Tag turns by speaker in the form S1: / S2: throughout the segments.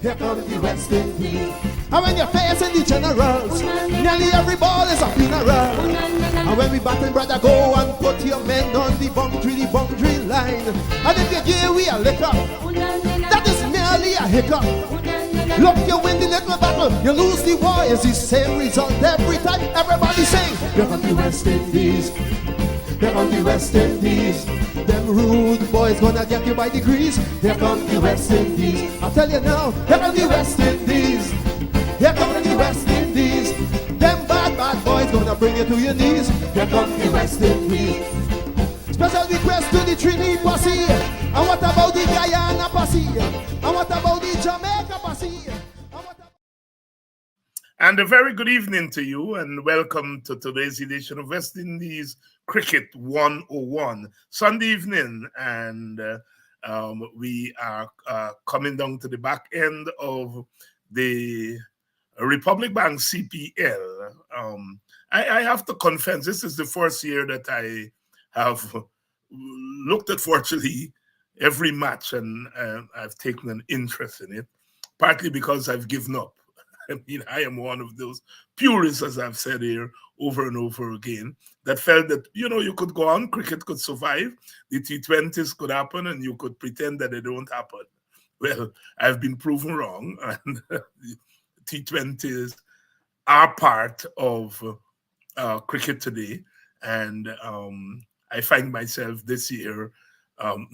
S1: Here comes the West Indies. And when you're facing the generals, nearly every ball is a funeral. And when we battle, brother, go and put your men on the boundary line. And if you give we a liquor, that is merely a hiccup. Look, you win the little battle, you lose the war. It's the same result every time. Everybody sing. Here comes the West Indies. Here comes the West Indies. Them rude boys gonna get you by degrees. Here comes the West Indies. I tell you now, here comes the West Indies. Here comes the West Indies. Them bad boys gonna bring you to your knees. Here comes the West Indies. Special request to the Trinity posse. And what about the Guyana posse? And what about the Jamaica posse?
S2: And a very good evening to you, and welcome to today's edition of West Indies Cricket 101, Sunday evening. And we are coming down to the back end of the Republic Bank CPL. I have to confess, this is the first year that I have looked at virtually every match, and I've taken an interest in it, partly because I've given up. I mean, I am one of those purists, as I've said here over and over again, that felt that, you know, you could go on, cricket could survive, the T20s could happen, and you could pretend that they don't happen. Well, I've been proven wrong, and T20s are part of cricket today. And I find myself this year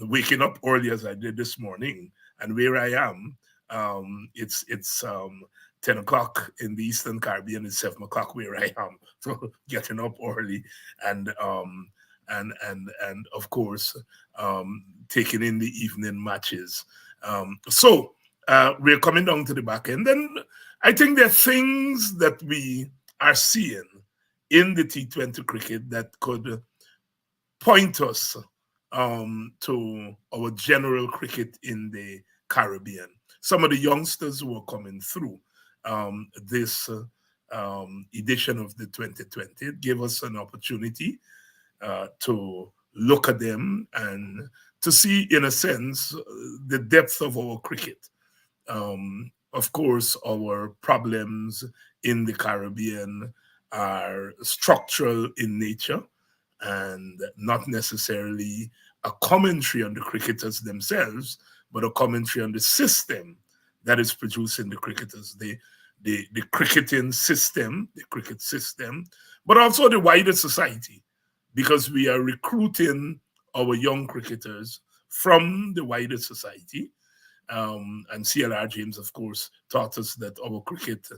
S2: waking up early as I did this morning, and where I am, it's 10 o'clock in the Eastern Caribbean, it's 7 o'clock where I am. So getting up early and of course taking in the evening matches. So we're coming down to the back end. And I think there are things that we are seeing in the T20 cricket that could point us to our general cricket in the Caribbean. Some of the youngsters who are coming through this edition of the 2020, it gave us an opportunity to look at them and to see, in a sense, the depth of our cricket. Of course, our problems in the Caribbean are structural in nature and not necessarily a commentary on the cricketers themselves, but a commentary on the system that is producing the cricketers, the cricketing system, the cricket system, but also the wider society, because we are recruiting our young cricketers from the wider society. And CLR James, of course, taught us that our cricket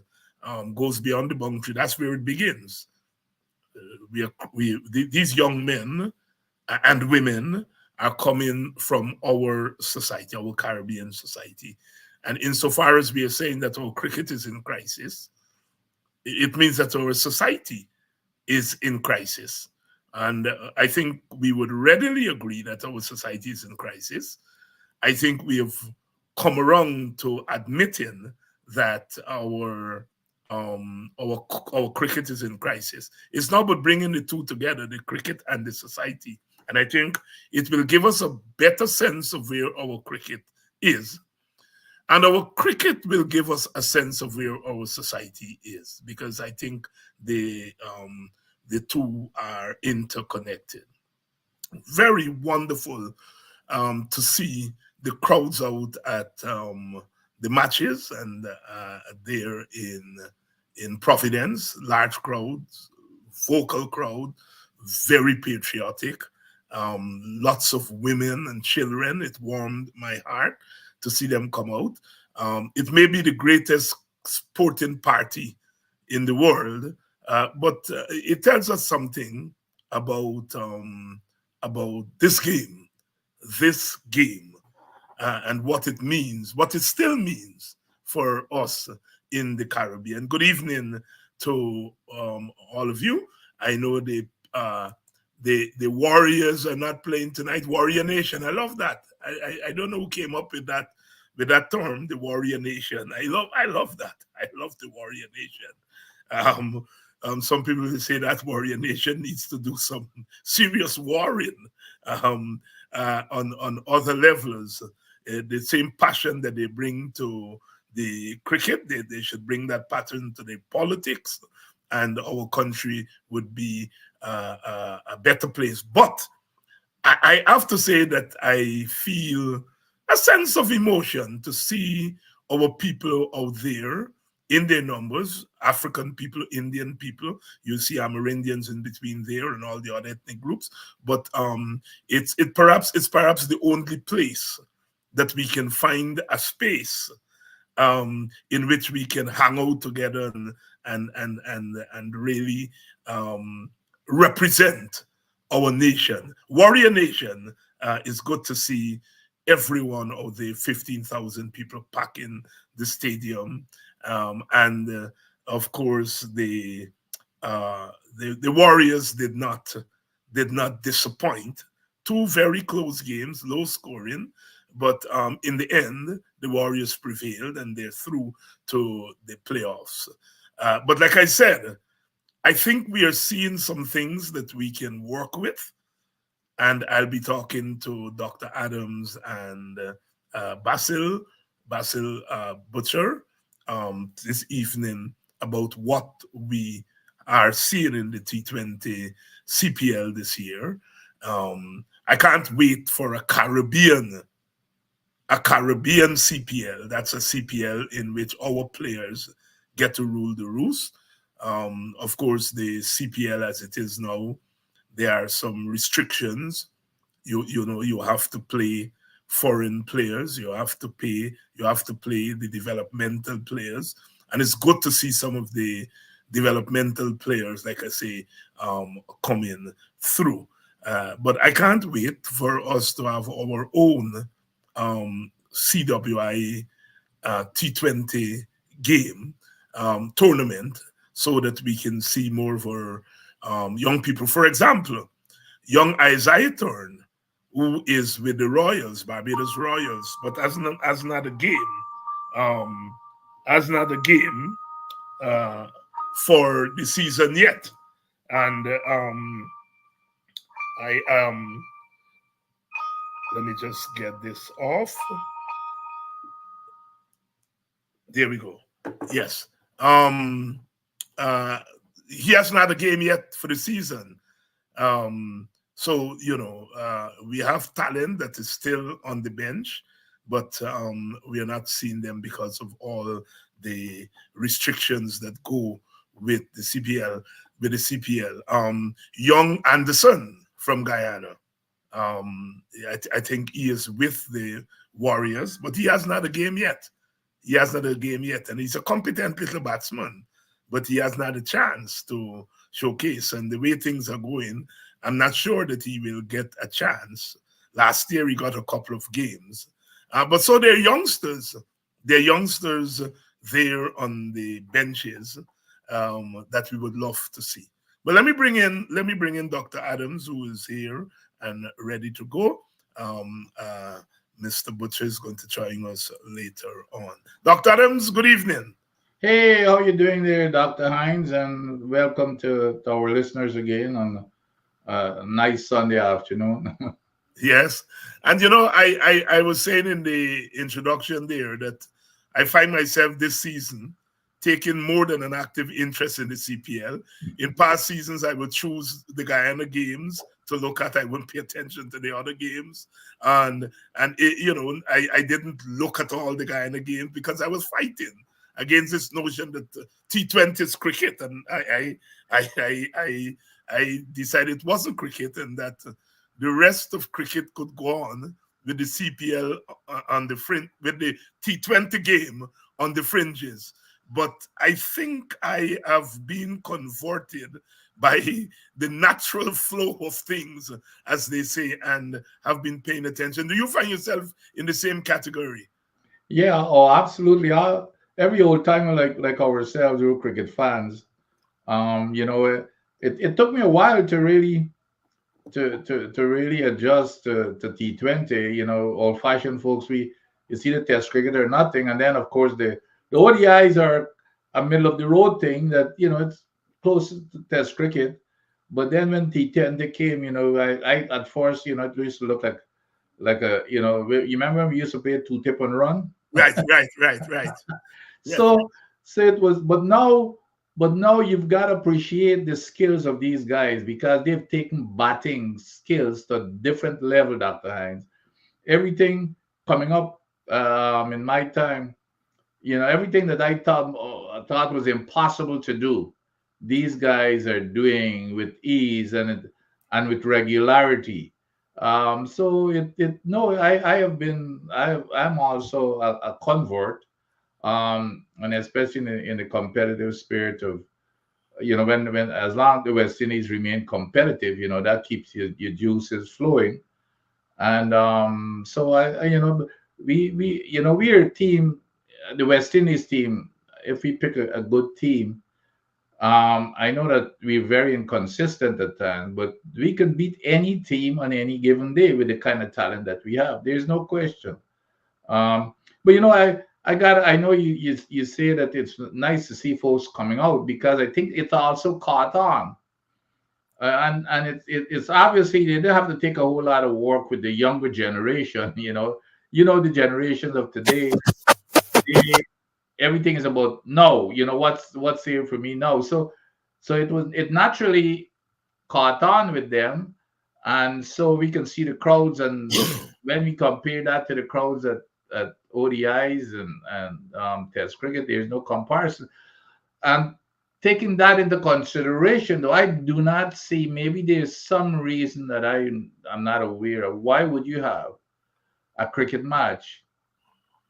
S2: goes beyond the boundary. That's where it begins. These young men and women are coming from our society, our Caribbean society. And insofar as we are saying that our cricket is in crisis, it means that our society is in crisis. And I think we would readily agree that our society is in crisis. I think we have come around to admitting that our cricket is in crisis. It's not about bringing the two together, the cricket and the society. And I think it will give us a better sense of where our cricket is. And our cricket will give us a sense of where our society is, because I think the two are interconnected. Very wonderful to see the crowds out at the matches, and there in Providence, large crowds, vocal crowd, very patriotic, lots of women and children. It warmed my heart to see them come out. It may be the greatest sporting party in the world, but it tells us something about this game, and what it means, what it still means for us in the Caribbean. Good evening to all of you. I know the Warriors are not playing tonight. Warrior Nation, I love that. I don't know who came up with that term, the Warrior Nation. I love that. I love the Warrior Nation. Some people will say that Warrior Nation needs to do some serious warring on other levels. The same passion that they bring to the cricket. They should bring that pattern to the politics, and our country would be a better place. But I have to say that I feel a sense of emotion to see our people out there in their numbers, African people, Indian people. You see Amerindians in between there and all the other ethnic groups. But it's perhaps the only place that we can find a space in which we can hang out together and really represent our nation, warrior nation. It's good to see everyone of the 15,000 people packing the stadium, and of course the Warriors did not disappoint. Two very close games, low scoring, but in the end, the Warriors prevailed and they're through to the playoffs. But like I said, I think we are seeing some things that we can work with. And I'll be talking to Dr. Adams and Basil Butcher this evening about what we are seeing in the T20 CPL this year. I can't wait for a Caribbean CPL. That's a CPL in which our players get to rule the roost. Of course, the CPL as it is now, there are some restrictions. You have to play foreign players. You have to play the developmental players, and it's good to see some of the developmental players, like I say, coming through. But I can't wait for us to have our own CWI T20 game tournament, so that we can see more of our young people. For example, young Isaiah Turn, who is with the Royals, Barbados Royals, but has not a game, has not a game for the season yet. And I let me just get this off. There we go. Yes. He has not a game yet for the season. So, we have talent that is still on the bench, but we are not seeing them because of all the restrictions that go with the CPL. Young Anderson from Guyana. I think he is with the Warriors, but he has not a game yet. And he's a competent little batsman, but he has not a chance to showcase. And the way things are going, I'm not sure that he will get a chance. Last year, he got a couple of games. But so they're youngsters. They're youngsters there on the benches that we would love to see. But let me bring in Dr. Adams, who is here and ready to go. Mr. Butcher is going to join us later on. Dr. Adams, good evening.
S3: Hey, how you doing there, Dr. Hines? And welcome to our listeners again on a nice Sunday afternoon.
S2: Yes. And I was saying in the introduction there that I find myself this season taking more than an active interest in the CPL. In past seasons, I would choose the Guyana games to look at. I wouldn't pay attention to the other games. And I didn't look at all the Guyana games because I was fighting against this notion that T20 is cricket. And I decided it wasn't cricket, and that the rest of cricket could go on with the CPL on the fringe, with the T20 game on the fringes. But I think I have been converted by the natural flow of things, as they say, and have been paying attention. Do you find yourself in the same category?
S3: Yeah, oh, absolutely. Every old timer like ourselves, we're cricket fans. It took me a while to really adjust to T20. Old fashioned folks, you see the Test cricket or nothing, and then of course the ODIs are a middle of the road thing that it's close to Test cricket. But then when T20 came, I at first it used to look like a you remember when we used to play two tip and run?
S2: Right, right, right, right. Yes.
S3: So it was, but now you've got to appreciate the skills of these guys because they've taken batting skills to a different level, Dr. Hines. Everything coming up in my time, everything that I thought was impossible to do, these guys are doing with ease and with regularity. So it no, I have been I'm also a convert, and especially in the competitive spirit of when as long as the West Indies remain competitive, that keeps your juices flowing. And so we're a team, the West Indies team. If we pick a good team, I know that we're very inconsistent at times, but we can beat any team on any given day with the kind of talent that we have. There's no question. Um, but I know you say that it's nice to see folks coming out because I think it also caught on. And it's obviously they don't have to take a whole lot of work with the younger generation. The generations of today, they, everything is about no. What's here for me now. So it naturally caught on with them, and so we can see the crowds. And when we compare that to the crowds at ODIs and Test cricket, there's no comparison. And taking that into consideration, though, I do not see. Maybe there's some reason that I'm not aware of. Why would you have a cricket match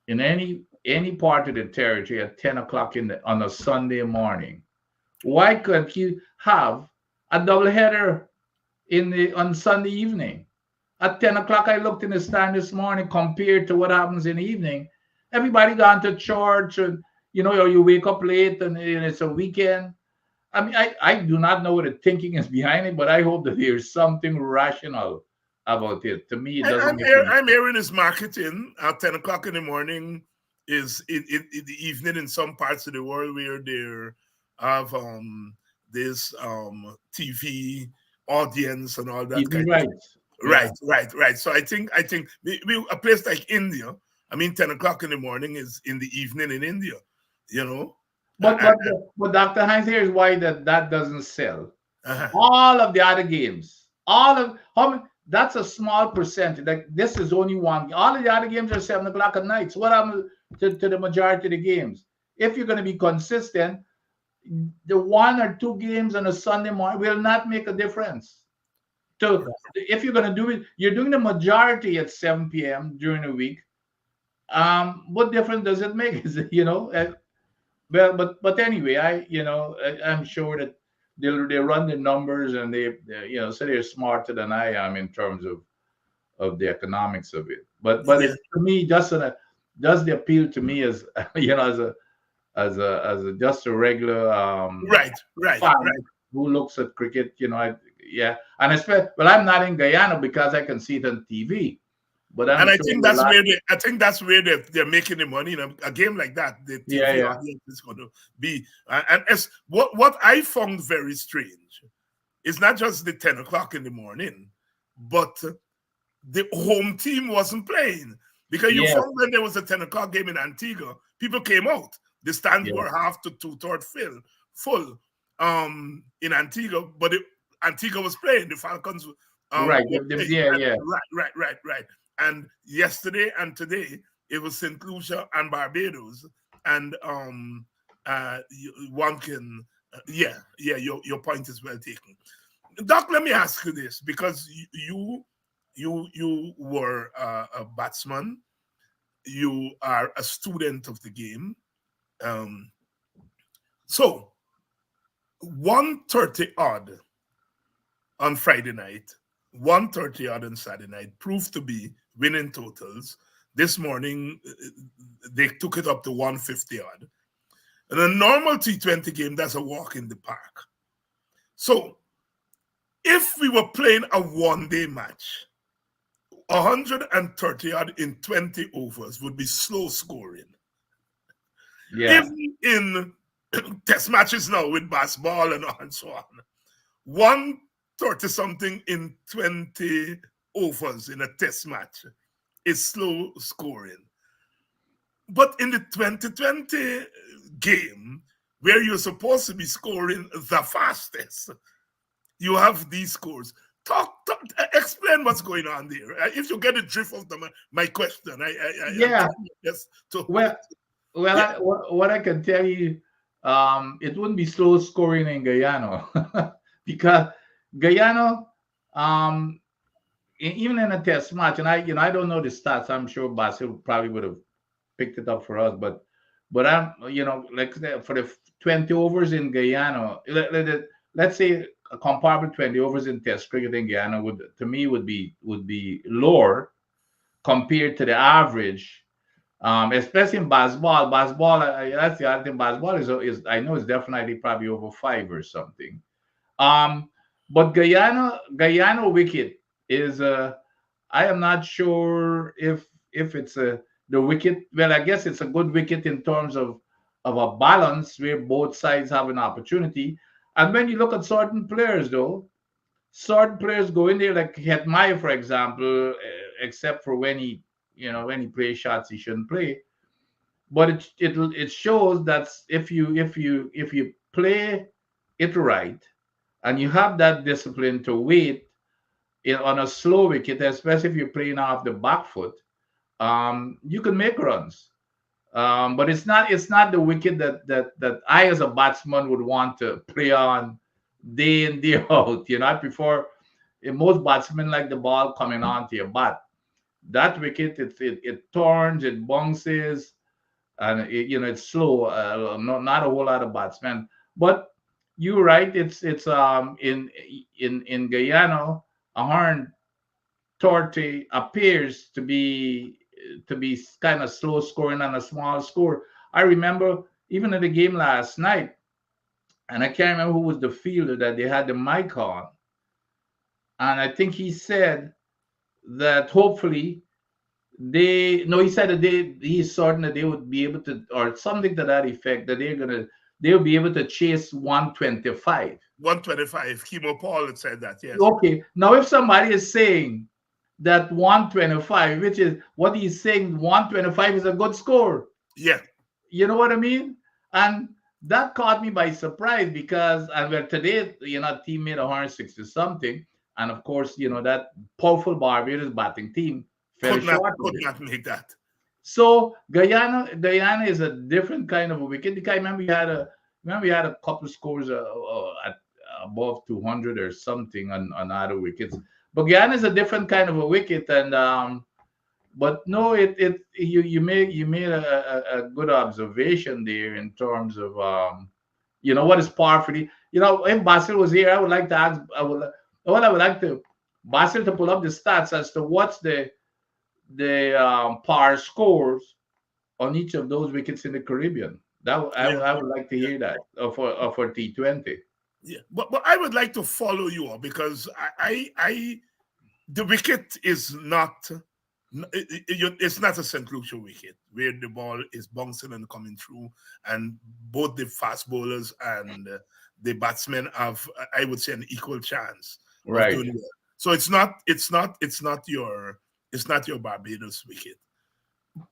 S3: in any part of the territory at 10 o'clock on a Sunday morning? Why couldn't you have a double header on Sunday evening? At 10 o'clock, I looked in the stand this morning compared to what happens in the evening. Everybody gone to church, and or you wake up late and it's a weekend. I mean, I do not know what the thinking is behind it, but I hope that there's something rational about it. To me, it doesn't make any
S2: I'm hearing is marketing at 10 o'clock in the morning is in the evening in some parts of the world where they have this TV audience and all that
S3: TV
S2: kind of thing.
S3: rights.
S2: Right, right. So I think a place like India, I mean, 10 o'clock in the morning is in the evening in India, you know.
S3: But
S2: Uh,
S3: but Dr. Hines, here's why that doesn't sell.
S2: uh,
S3: All of the other games, all of how many, that's a small percentage. Like this is only one. All of the other games are 7 o'clock at night. So what happens to the majority of the games? If you're going to be consistent, the one or two games on a Sunday morning will not make a difference. So if you're going to do it, you're doing the majority at 7 p.m. during the week. What difference does it make? Is it, well, but anyway, I'm sure that they run the numbers and so they're smarter than I am in terms of the economics of it. But
S2: yeah,
S3: it, to me, does the appeal to me as as a just a regular
S2: right.
S3: fan who looks at cricket. And especially, well, I'm not in Guyana because I can see it on TV. But I'm
S2: And I
S3: sure
S2: think
S3: a lot.
S2: that's where they're making the money. A game like that, the
S3: Yeah,
S2: TV
S3: yeah.
S2: audience is going to be. And as what I found very strange is not just the 10 o'clock in the morning, but the home team wasn't playing because you
S3: Yeah,
S2: found when there was a 10 o'clock game in Antigua, people came out. The stands
S3: yeah.
S2: were half to two-third full in Antigua, but Antigua was playing. The Falcons
S3: Right.
S2: were playing.
S3: Yeah,
S2: And
S3: yeah.
S2: right. And yesterday and today it was St. Lucia and Barbados, and one can your point is well taken. Doc, let me ask you this because you were a batsman, you are a student of the game. Um, so 1:30 odd on Friday night, 1:30 odd on Saturday night proved to be winning totals. This morning they took it up to 150 odd. In a normal T20 game, that's a walk in the park. So if we were playing a one-day match, 130 odd in 20 overs would be slow scoring.
S3: Yeah.
S2: Even in test matches now with basketball and so on, 130 something in 20 overs in a test match is slow scoring. But in the 2020 game, where you're supposed to be scoring the fastest, you have these scores. Explain what's going on there. If you get the drift of my question,
S3: Yeah.
S2: yes.
S3: Well,
S2: Yeah.
S3: what I can tell you, it wouldn't be slow scoring in Guyana because Guyana, even in a test match, and I don't know the stats. I'm sure Basil probably would have picked it up for us, but I'm, like for the 20 overs in Guyana, let's say a comparable 20 overs in Test cricket in Guyana would be lower compared to the average, especially in baseball. Baseball, that's the other thing. Baseball is I know it's definitely probably over 5 or something. Um, but Guyana wicket is I am not sure if it's the wicket. Well, I guess it's a good wicket in terms of a balance where both sides have an opportunity. And when you look at certain players, though, certain players go in there like Hetmaya, for example, except for when he plays shots he shouldn't play. But it shows that if you play it right and you have that discipline to wait on a slow wicket, especially if you're playing off the back foot, you can make runs. But it's not the wicket that I as a batsman would want to play on day in day out. I prefer most batsmen like the ball coming onto your bat. That wicket, it turns, it bounces, and it's slow. Not a whole lot of batsmen, but you're right. It's in Guyana, 130 appears to be kind of slow scoring on a small score. I remember even in the game last night, and I can't remember who was the fielder that they had the mic on, and I think he said that hopefully he said that he's certain that they would be able to, or something to that effect, that they'll be able to chase 125.
S2: 125. Kimo Paul had said that, yes.
S3: Okay. Now, if somebody is saying that 125, which is what he's saying, 125 is a good score.
S2: Yeah.
S3: You know what I mean? And that caught me by surprise because, today, team made 160 something. And of course, that powerful Barbados batting team fell short.
S2: Could not make that.
S3: So Guyana is a different kind of a wicket. I remember we had a couple of scores at above 200 or something on other wickets. But Guyana is a different kind of a wicket, and but no, you made a good observation there in terms of what is par for the. If Basil was here, I would like to ask. I would like to Basil to pull up the stats as to what's the par scores on each of those wickets in the Caribbean. I would like to hear that for T20.
S2: Yeah, but I would like to follow you up because the wicket is not. It's not a St. Lucia wicket where the ball is bouncing and coming through, and both the fast bowlers and the batsmen have, I would say, an equal chance.
S3: Right.
S2: So it's not your Barbados wicket,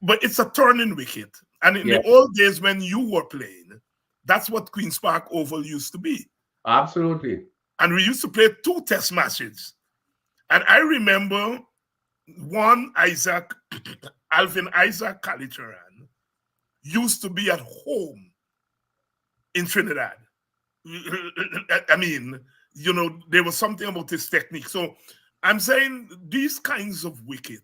S2: but it's a turning wicket. And in the old days when you were playing, that's what Queen's Park Oval used to be.
S3: Absolutely.
S2: And we used to play 2 test matches. And I remember one Alvin Isaac Calitran used to be at home in Trinidad. I mean, there was something about his technique. So I'm saying these kinds of wicket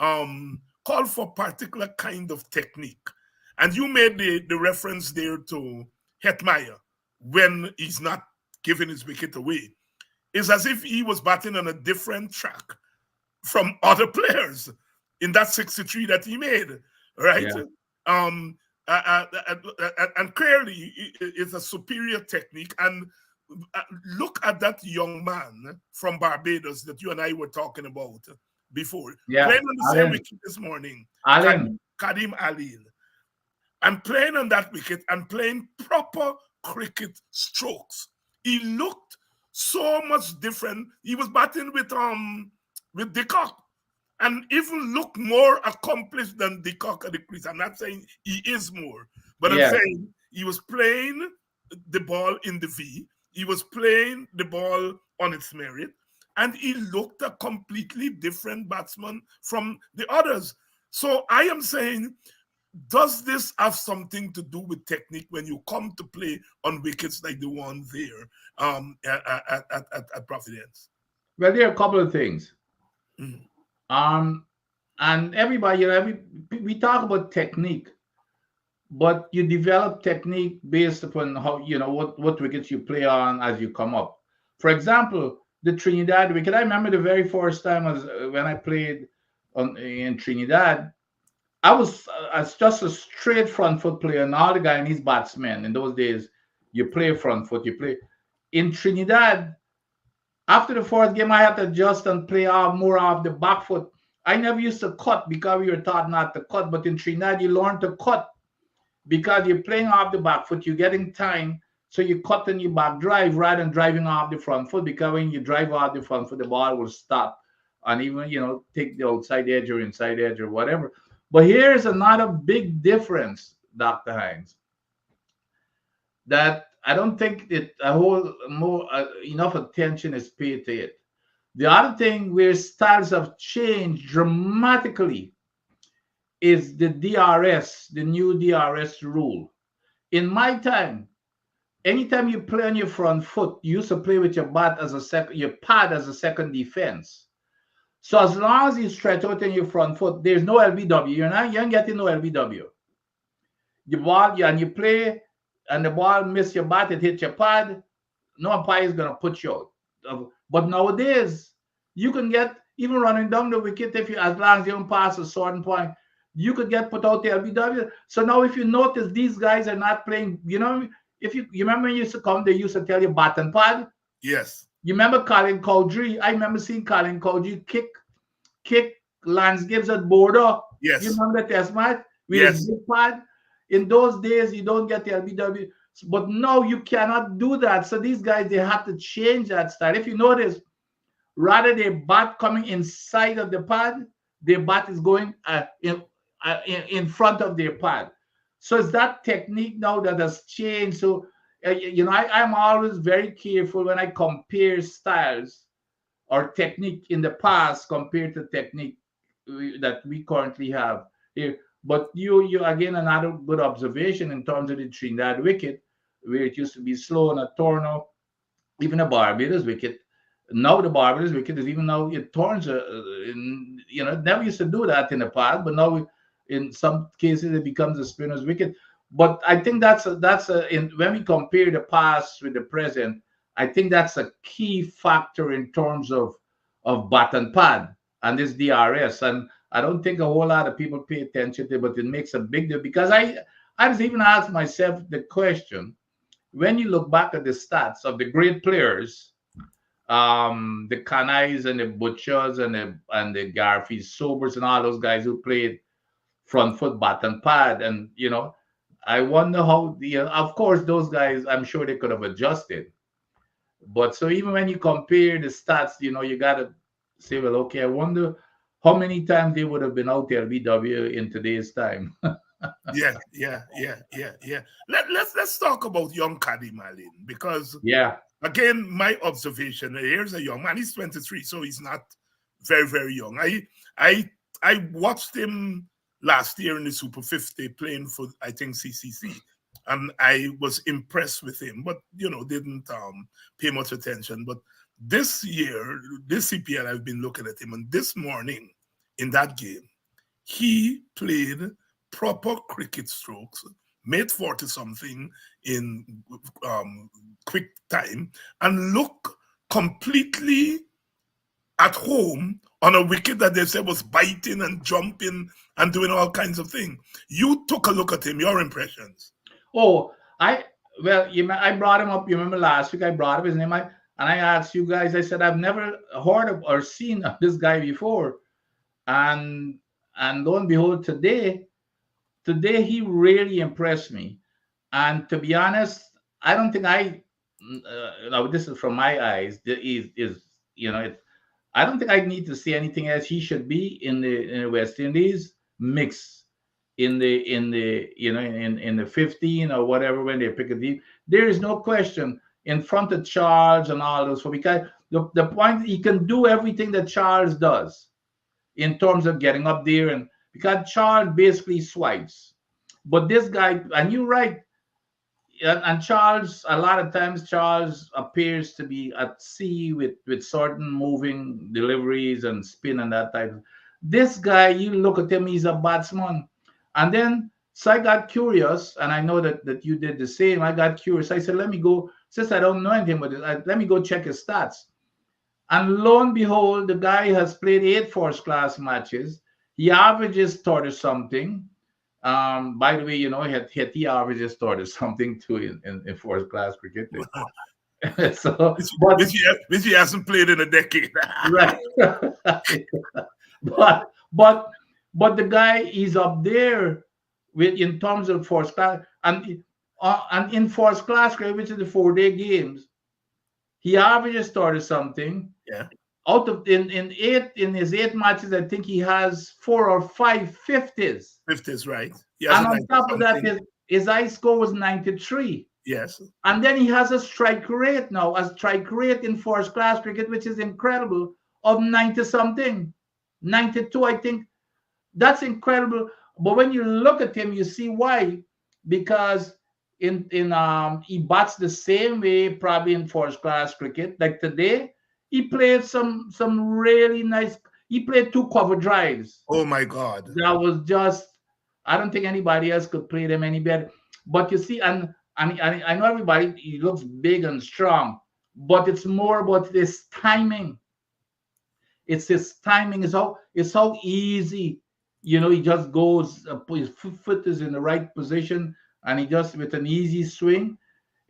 S2: call for particular kind of technique. And you made the reference there to Hetmaya when he's not giving his wicket away. It's as if he was batting on a different track from other players in that 63 that he made, right? Yeah. And clearly it's a superior technique. And look at that young man from Barbados that you and I were talking about before.
S3: Yeah.
S2: Playing on the same wicket this morning. Kadim Alin. And playing on that wicket and playing proper cricket strokes. He looked so much different. He was batting with Dickok. and even look more accomplished than the cock of the crease. I'm not saying he is more, but I'm
S3: Yeah.
S2: saying he was playing the ball in the V. He was playing the ball on its merit, and he looked a completely different batsman from the others. So I am saying, does this have something to do with technique when you come to play on wickets like the one there at Providence?
S3: Well, there are a couple of things.
S2: Mhm.
S3: Um, and everybody, we talk about technique, but you develop technique based upon how what wickets you play on as you come up. For example, the Trinidad wicket. I remember the very first time was when I played in Trinidad. I was as just a straight front foot player, and all the Guyanese batsmen in those days, you play front foot. You play in Trinidad. After the fourth game, I had to adjust and play off more off the back foot. I never used to cut because we were taught not to cut, but in Trinidad, you learn to cut because you're playing off the back foot, you're getting time, so you cut in your back drive rather than driving off the front foot. Because when you drive off the front foot, the ball will stop and even take the outside edge or inside edge or whatever. But here's another big difference, Dr. Hines, that I don't think that a whole more enough attention is paid to it. The other thing where styles have changed dramatically is the DRS, the new DRS rule. In my time, anytime you play on your front foot, you used to play with your bat as a second, your pad as a second defense. So as long as you stretch out in your front foot, there's no LBW. You ain't getting no LBW. The ball, and you play, and the ball miss your bat, it hit your pad. No umpire is gonna put you out. But nowadays, you can get even running down the wicket if you, as long as you don't pass a certain point, you could get put out the LBW. So now, if you notice, these guys are not playing. If you remember, when you used to come, they used to tell you bat and pad.
S2: Yes.
S3: You remember Colin Cowdrey? I remember seeing Colin Cowdrey kick Lance Gibbs at border. You
S2: Yes.
S3: remember the test match with his
S2: Yes.
S3: big pad? In those days, you don't get the LBW. But now you cannot do that. So these guys, they have to change that style. If you notice, rather their bat coming inside of the pad, their bat is going in front of their pad. So it's that technique now that has changed. So I'm always very careful when I compare styles or technique in the past compared to technique that we currently have here. But you again, another good observation in terms of the Trinidad wicket, where it used to be slow and a turnout, even the Barbados wicket. Now the Barbados wicket is, even now it turns. It never used to do that in the past, but now in some cases it becomes a spinner's wicket. But I think when we compare the past with the present, I think that's a key factor in terms of bat and pad and this DRS. And I don't think a whole lot of people pay attention to it, but it makes a big deal, because I was even asked myself the question, when you look back at the stats of the great players, the Canais and the Butchers and the Garfies, Sobers, and all those guys who played front foot, bat and pad, and I wonder how of course those guys, I'm sure they could have adjusted, but so even when you compare the stats, you gotta say, well, okay, I wonder how many times they would have been out there BW in today's time.
S2: Yeah. Let's talk about young Caddy Malin, because
S3: Yeah.
S2: again, my observation, here's a young man. He's 23, so he's not very, very young. I watched him last year in the Super 50 playing for, I think, CCC, and I was impressed with him, but didn't pay much attention. But this year, this CPL, I've been looking at him, and this morning in that game, he played proper cricket strokes, made 40 something in quick time, and look completely at home on a wicket that they said was biting and jumping and doing all kinds of things. You took a look at him, your impressions.
S3: Oh, I brought him up. You remember last week I brought up his name, and I asked you guys. I said I've never heard of or seen of this guy before, and lo and behold, today he really impressed me. And to be honest, I don't think this is from my eyes. I don't think I need to say anything else. He should be in the West Indies mix in the in the 15 or whatever when they pick a team. There is no question in front of Charles and all those. So because the point, he can do everything that Charles does in terms of getting up there, and because Charles basically swipes. But this guy, and you're right, and Charles, a lot of times Charles appears to be at sea with certain moving deliveries and spin and that type. This guy, you look at him, he's a batsman. And then so I got curious, and I know that you did the same. I got curious. I said, let me go, since I don't know anything about this, let me go check his stats. And lo and behold, the guy has played 8 first class matches. He averages 30 something. By the way, he averages 30 something too in first class cricket. So,
S2: which he hasn't played in a decade.
S3: Right. but the guy is up there with in terms of first class, and in first class cricket, which is the 4-day games, he averages 30 something.
S2: Yeah.
S3: Out of in his 8 matches, I think he has 4 or 5 50s.
S2: 50s, right?
S3: And on top of that, his high score was 93.
S2: Yes.
S3: And then he has a strike rate now, a strike rate in first class cricket, which is incredible, of 90 something, 92, I think. That's incredible. But when you look at him, you see why. Because he bats the same way probably in first class cricket. Like today, he played some really nice. He played 2 cover drives.
S2: Oh my God!
S3: That was just. I don't think anybody else could play them any better. But you see, and I know everybody. He looks big and strong, but it's more about this timing. It's his timing. It's how easy. He just goes. His foot is in the right position, and he just with an easy swing.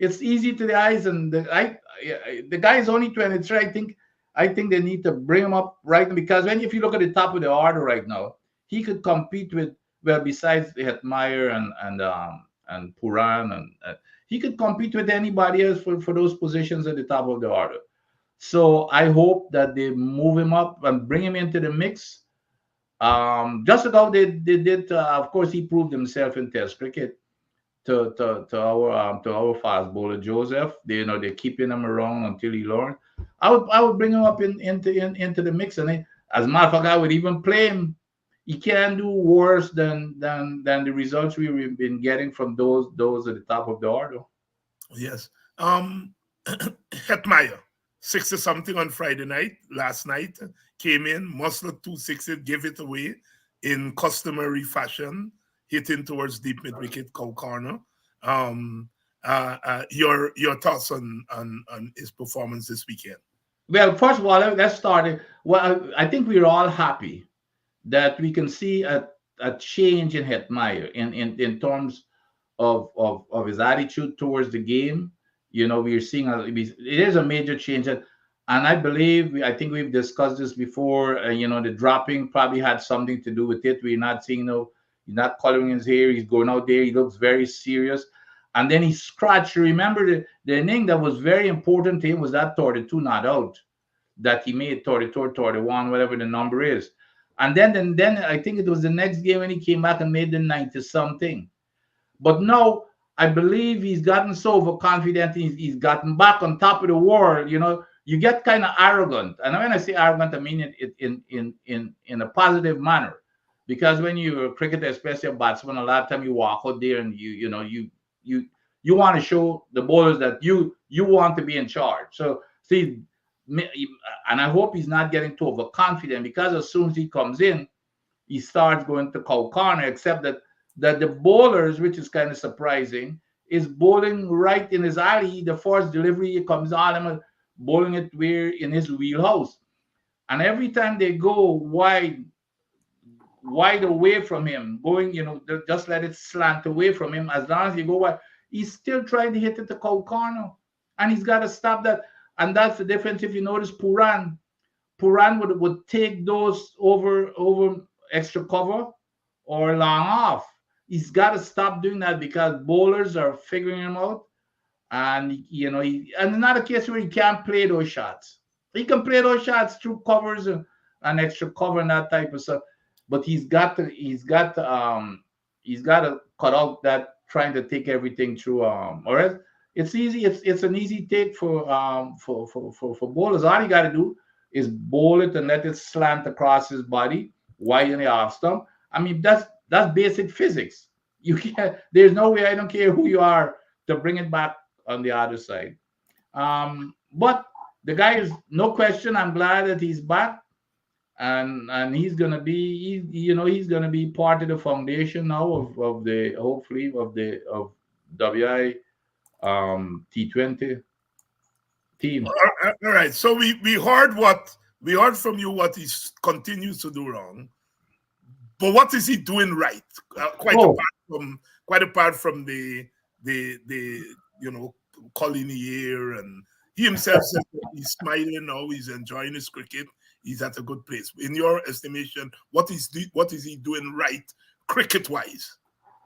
S3: It's easy to the eyes, and the guy is only 23. I think they need to bring him up right now, because if you look at the top of the order right now, he could compete with, well, besides Hetmeyer and Puran, and he could compete with anybody else for those positions at the top of the order. So I hope that they move him up and bring him into the mix. Just like how they did. Of course, he proved himself in Test cricket to our fast bowler Joseph. They're keeping him around until he learned. I would bring him up into the mix, and as a matter of fact, I would even play him. He can do worse than the results we've been getting from those at the top of the order.
S2: Yes. Hetmeyer, 60 something on Friday night. Last night came in, muscled 2 sixes, gave it away in customary fashion, hitting towards deep mid wicket, cow corner. Your thoughts on his performance this weekend?
S3: Well, first of all, let's start. Well, I think we're all happy that we can see a change in Hetmeyer in terms of his attitude towards the game. We're seeing it is a major change, and I think we've discussed this before. The dropping probably had something to do with it. We're not seeing he's not coloring his hair. He's going out there. He looks very serious. And then he scratched. Remember the inning that was very important to him was that 32 not out that he made, 32, 31, whatever the number is. And then I think it was the next game when he came back and made the 90 something. But now I believe he's gotten so overconfident. He's gotten back on top of the world. You get kind of arrogant. And when I say arrogant, I mean it in a positive manner. Because when you're a cricketer, especially a batsman, a lot of time you walk out there and you want to show the bowlers that you want to be in charge. So see, and I hope he's not getting too overconfident, because as soon as he comes in, he starts going to cow corner, except that the bowlers, which is kind of surprising, is bowling right in his alley. The first delivery comes on, bowling it where in his wheelhouse. And every time they go wide away from him, going, just let it slant away from him. As long as you go wide, he's still trying to hit it to cow corner. And he's got to stop that. And that's the difference. If you notice, Puran would take those over extra cover or long off. He's got to stop doing that, because bowlers are figuring him out. And, and another case where he can't play those shots. He can play those shots through covers and extra cover and that type of stuff. But he's got to cut out that trying to take everything through or else it's easy. It's an easy take for bowlers. All you got to do is bowl it and let it slant across his body wide in the off stump. I mean that's basic physics. You can't. There's no way. I don't care who you are to bring it back on the other side. But the guy is no question. I'm glad that he's back, and he's gonna be he's gonna be part of the foundation now of the hopefully of WI T20 team.
S2: All right. So we heard from you what he continues to do wrong, but what is he doing right?
S3: Oh,
S2: Quite apart from the Collier, and he himself says that he's smiling now. He's enjoying his cricket. He's at a good place. In your estimation, what is he doing right cricket wise?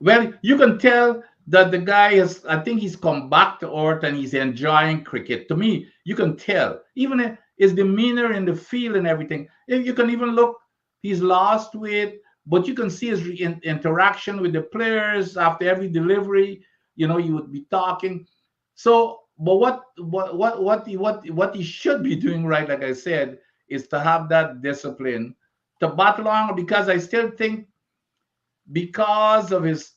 S3: well, you can tell that the guy is. I think he's come back to earth and he's enjoying cricket. To me, you can tell. Even his demeanor in the field and everything. If you can even look, he's lost weight, but you can see his interaction with the players after every delivery. You would be talking. So, but what he should be doing right, like I said, is to have that discipline to battle on. Because I still think because of his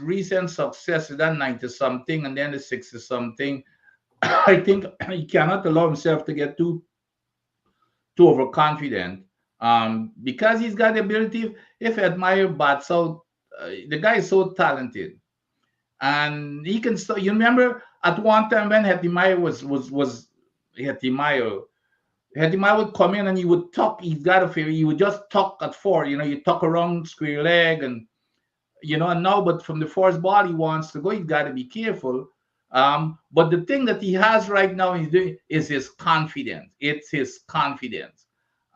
S3: recent success in that 90 something and then the 60 something, I think he cannot allow himself to get too overconfident. Because he's got the ability. If admire bats out, the guy is so talented, and he can. You remember at one time when Hetimayo was Hetimayo. Hetimayo would come in and he would tuck. He's got a feel. He would just tuck at four. You tuck around square leg and and now, but from the first ball he wants to go, he's got to be careful. But the thing that he has right now he's doing is his confidence. It's his confidence.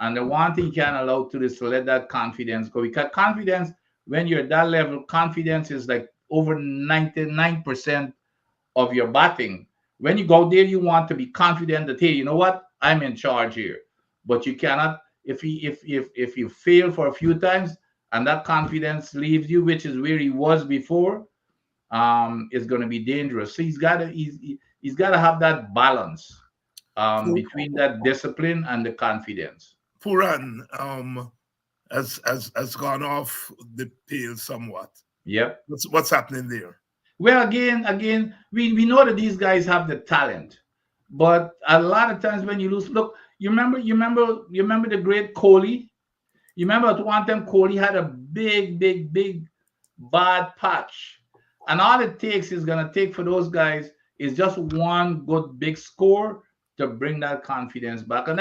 S3: And the one thing he can't allow to is to let that confidence go. Because confidence, when you're at that level, confidence is like over 99% of your batting. When you go there, you want to be confident that, hey, you know what? I'm in charge here. But you cannot, if you fail for a few times and that confidence leaves you, which is where he was before, it's going to be dangerous. So he's got to have that balance between that discipline and the confidence.
S2: Puran has gone off the pale somewhat.
S3: Yep.
S2: What's happening there?
S3: Well, again, we know that these guys have the talent, but a lot of times when you lose, look, you remember the great Kohli. You remember at one time Kohli had a big bad patch, and all it takes is gonna take for those guys is just one good big score to bring that confidence back, and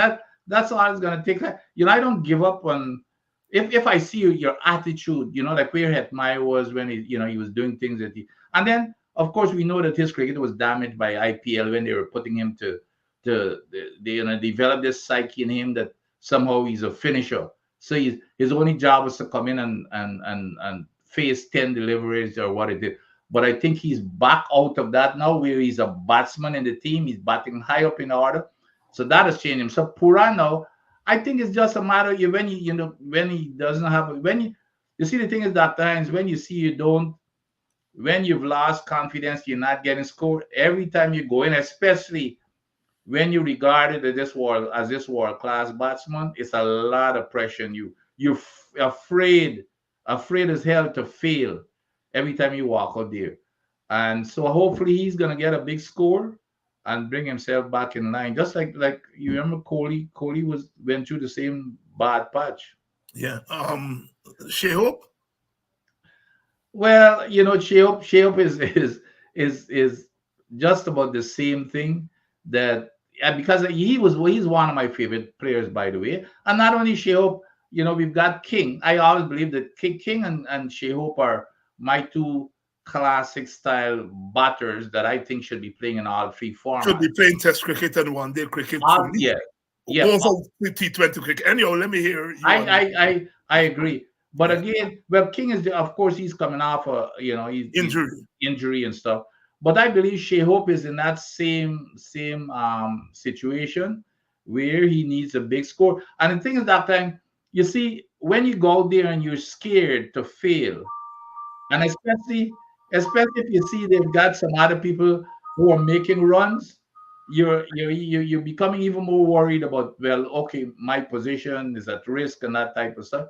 S3: that's all it's gonna take. I don't give up on. If I see your attitude, like where Hetmyer was when he was doing things and then of course we know that his cricket was damaged by IPL when they were putting him to develop this psyche in him that somehow he's a finisher. So his only job was to come in and face 10 deliveries or what it did. But I think he's back out of that now, where he's a batsman in the team. He's batting high up in order, so that has changed him. So Purano, I think it's just a matter of when he doesn't have you see the thing is that times when you see when you've lost confidence, you're not getting scored every time you go in, especially when you regarded as this world class batsman. It's a lot of pressure on you. You're afraid as hell to fail every time you walk out there. And so hopefully he's gonna get a big score and bring himself back in line. Just like you remember Kohli went through the same bad patch.
S2: Yeah. Shehop?
S3: Well, Shehop is just about the same thing that because he's one of my favorite players, by the way. And not only Shehop, we've got King. I always believe that King and Shehop are my two classic style batters that I think should be playing in all three formats.
S2: Should be playing Test cricket and one day cricket.
S3: Yeah.
S2: Both T20 cricket. Anyhow, let me hear you.
S3: I agree. But again, well, King is of course he's coming off he's injury and stuff. But I believe Shehop is in that same situation where he needs a big score. And the thing is that time, you see, when you go out there and you're scared to fail, and especially if you see they've got some other people who are making runs, you're becoming even more worried about, well, okay, my position is at risk and that type of stuff.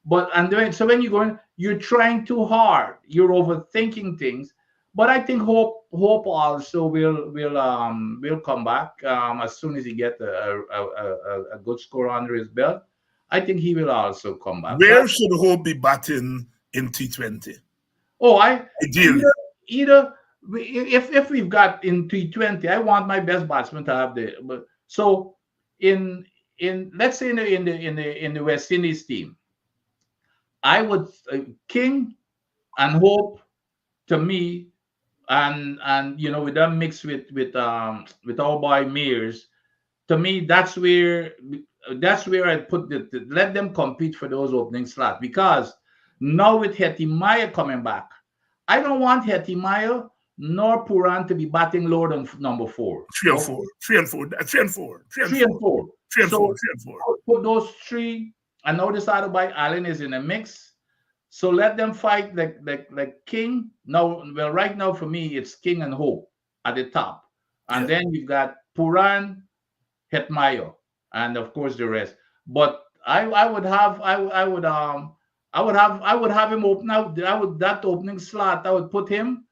S3: But and then, so when you go in, you're trying too hard, you're overthinking things. But I think Hope also will come back as soon as he get a good score under his belt. I think he will also come back. So
S2: Where should Hope be batting in T20?
S3: oh, I
S2: Ideally.
S3: either if we've got in T20, I want my best batsman to have the. But so in let's say in the West Indies team, I would King and Hope to me, and with them mixed with our boy Mears. To me, that's where I put let them compete for those opening slots, because now with Hetimaya coming back, I don't want Hetimaya nor Puran to be batting lower than number four.
S2: Three and
S3: Okay?
S2: four. Three and four. Three and four. Three and
S3: Three
S2: four.
S3: and four.
S2: Three and four.
S3: So
S2: Three and four.
S3: put those three. I know this other by Allen is in a mix. So let them fight like King. Now, well, right now for me, it's King and Hope at the top. And
S2: Yeah.
S3: then you've got Puran, Hetmayo, and of course the rest. But I would have him open out. I would that opening slot. I would put him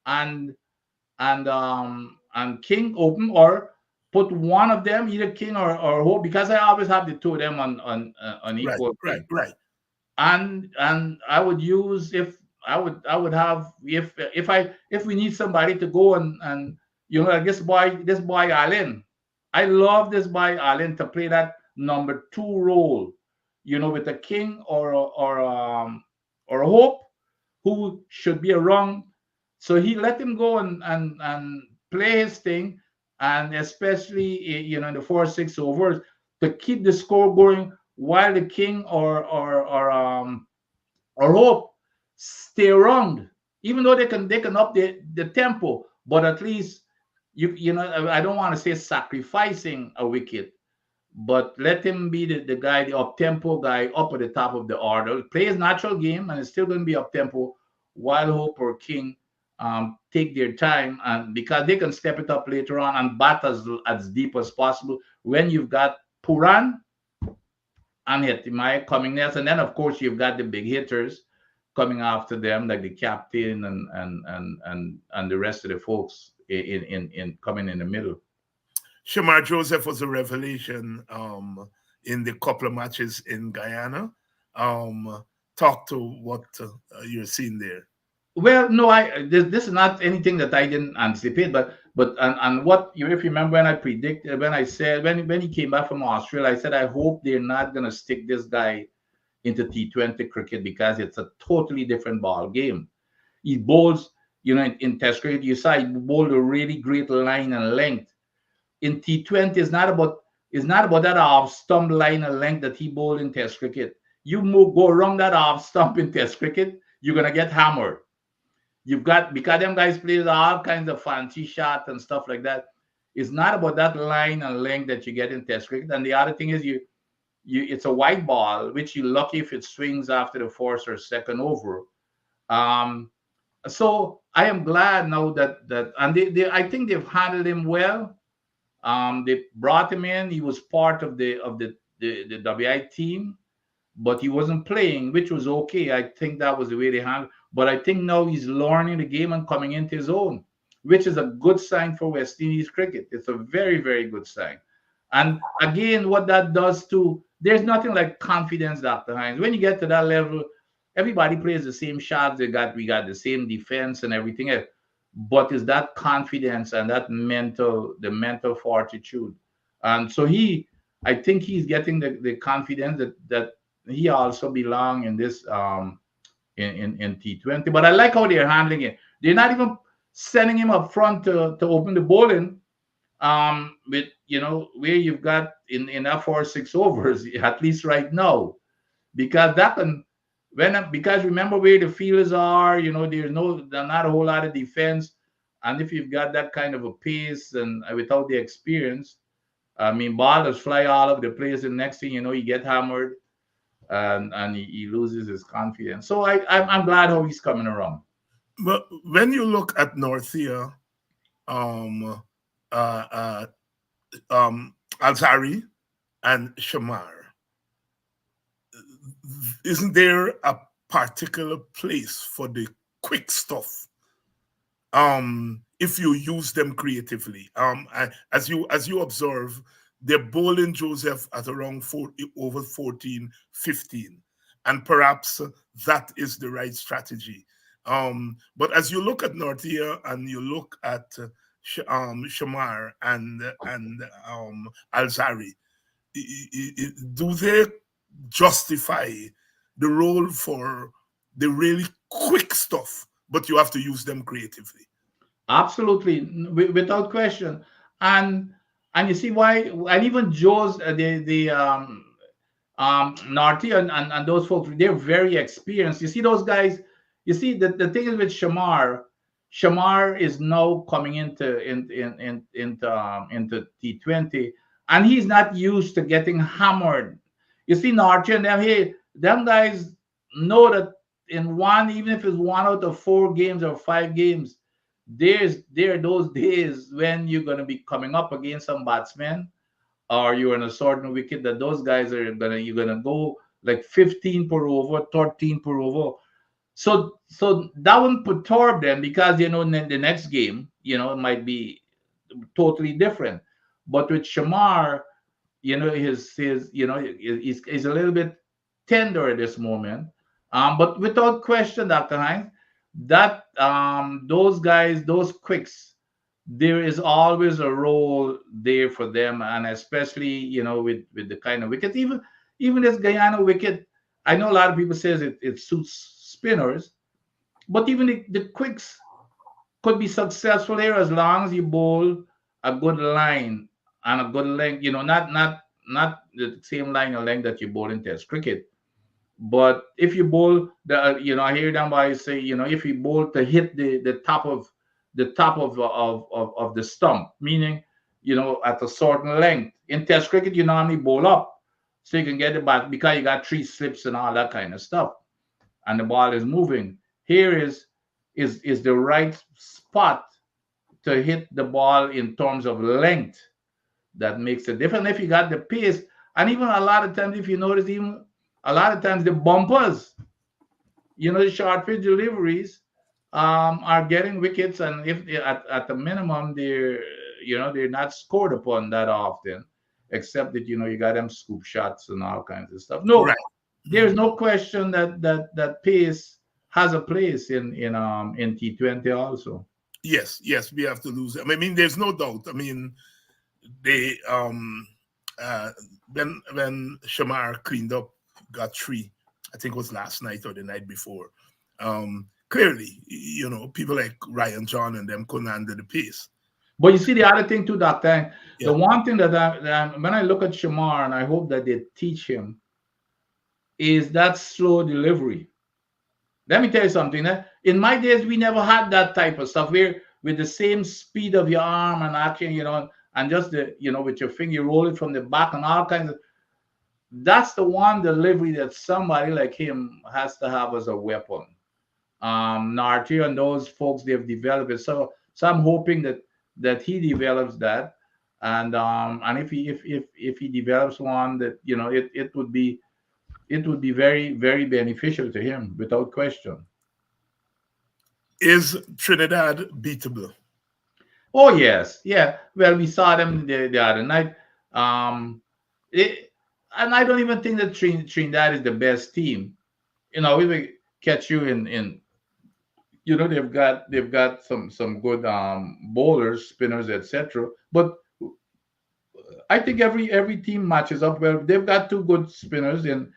S3: and and King open, or put one of them, either King or Hope, because I always have the two of them on
S2: Right.
S3: equal
S2: Right.
S3: time.
S2: Right.
S3: And I would use, if I would have, if we need somebody to go and like this boy Allen. I love this boy Allen to play that number two role, with a King or a Hope, who should be around. So he let him go and play his thing, and especially in the 4 6 overs, to keep the score going, while the King or Hope stay around. Even though they can up the tempo, but at least I don't want to say sacrificing a wicket, but let him be the guy, the up tempo guy, up at the top of the order. Play his natural game, and it's still going to be up tempo, while Hope or King take their time, and because they can step it up later on and bat as deep as possible when you've got Puran and Hetimaya coming next. And then of course you've got the big hitters coming after them, like the captain and the rest of the folks in coming in the middle.
S2: Shamar Joseph was a revelation in the couple of matches in Guyana. Talk to what you're seeing there.
S3: Well, no, this is not anything that I didn't anticipate, but what if you remember when I predicted, when I said, when he came back from Australia, I said I hope they're not gonna stick this guy into T20 cricket, because it's a totally different ball game. He bowls, in Test cricket, you saw he bowled a really great line and length. In T20, it's not about that off stump line and length that he bowled in Test cricket. You go around that off stump in Test cricket, you're gonna get hammered. You've got, because them guys play all kinds of fancy shots and stuff like that. It's not about that line and length that you get in Test cricket. And the other thing is it's a white ball, which you're lucky if it swings after the first or second over. So I am glad now that and I think they've handled him well. They brought him in. He was part of the WI team, but he wasn't playing, which was okay. I think that was the way they handled. But I think now he's learning the game and coming into his own, which is a good sign for West Indies cricket. It's a very, very good sign. And again, what that does too, there's nothing like confidence, Dr. Hines. When you get to that level, everybody plays the same shots. We got the same defense and everything else. But it's that confidence and that the mental fortitude. And so I think he's getting the confidence that he also belongs in this in T20. But I like how they're handling it. They're not even sending him up front to open the bowling. With where you've got in that 4 6 overs, at least right now, because that can because remember where the fielders are, there's not a whole lot of defense, and if you've got that kind of a pace and without the experience, I mean, ball just fly all over the place, and next thing you know, he get hammered, and he loses his confidence. So I'm glad how he's coming around.
S2: But when you look at Northia, um, uh, uh, Alzari, and Shamar, isn't there a particular place for the quick stuff? If you use them creatively. As you observe, they're bowling Joseph at around over 14, 15, and perhaps that is the right strategy. But as you look at Nortia and you look at Shamar and Alzari, do they justify the role for the really quick stuff, but you have to use them creatively?
S3: Absolutely, without question. And you see why, and even Joe's the Narty and those folks, they're very experienced. You see those guys. You see the thing is with Shamar. Shamar is now coming into T20, and he's not used to getting hammered. You see Narty and them, hey, them guys know that in one, even if it's 1 out of 4 games or 5 games, there are those days when you're going to be coming up against some batsmen, or you're in a certain wicket that those guys are gonna you're gonna go like 15 per over, 13 per over. So that won't perturb them, because the next game, it might be totally different. But with Shamar, his he's a little bit tender at this moment. But without question, Dr. Hines, that those guys, those quicks, there is always a role there for them, and especially with the kind of wicket, even this Guyana wicket. I know a lot of people says it suits spinners, but even the quicks could be successful here as long as you bowl a good line and a good length. Not the same line or length that you bowl in Test cricket. But if you bowl I hear them by say, if you bowl to hit the top of the stump, meaning, at a certain length. In Test cricket, you normally bowl up so you can get it back, because you got 3 slips and all that kind of stuff, and the ball is moving. Here is the right spot to hit the ball in terms of length. That makes a difference. If you got the pace, and even a lot of times, if you notice, even a lot of times the bumpers, the short pitch deliveries, are getting wickets, and if they, at the minimum, they're not scored upon that often, except that you got them scoop shots and all kinds of stuff. No,
S2: Right.
S3: there's no question that pace has a place in T20 also.
S2: Yes, we have to lose them. I mean, there's no doubt. I mean, they uh when Shamar cleaned up, got 3, I think it was last night or the night before. Clearly, people like Ryan John and them couldn't handle the pace.
S3: But you see the other thing too, Doctor.
S2: Yeah.
S3: The one thing that when I look at Shamar, and I hope that they teach him, is that slow delivery. Let me tell you something. In my days, we never had that type of stuff where with the same speed of your arm and action, and just with your finger, you roll it from the back and all kinds of. That's the one delivery that somebody like him has to have as a weapon. Narty and those folks, they've developed it. So I'm hoping that he develops that, and if he develops one that it would be very, very beneficial to him, without question.
S2: Is Trinidad beatable?
S3: Oh yes, yeah. Well, we saw them the other night. And I don't even think that Trinidad is the best team. We will catch you in. They've got some good bowlers, spinners, etc. But I think every team matches up well. They've got 2 good spinners, and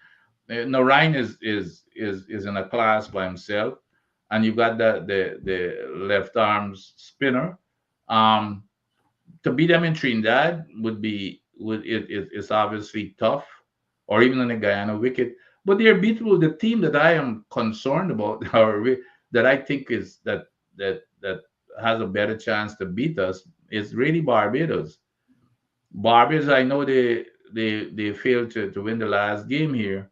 S3: Narayan is in a class by himself, and you've got the left arms spinner. To beat them in Trinidad it's obviously tough, or even on the Guyana wicket. But they're beatable. The team that I am concerned about, or that I think is that has a better chance to beat us, is really Barbados. Barbados, I know they failed to win the last game here,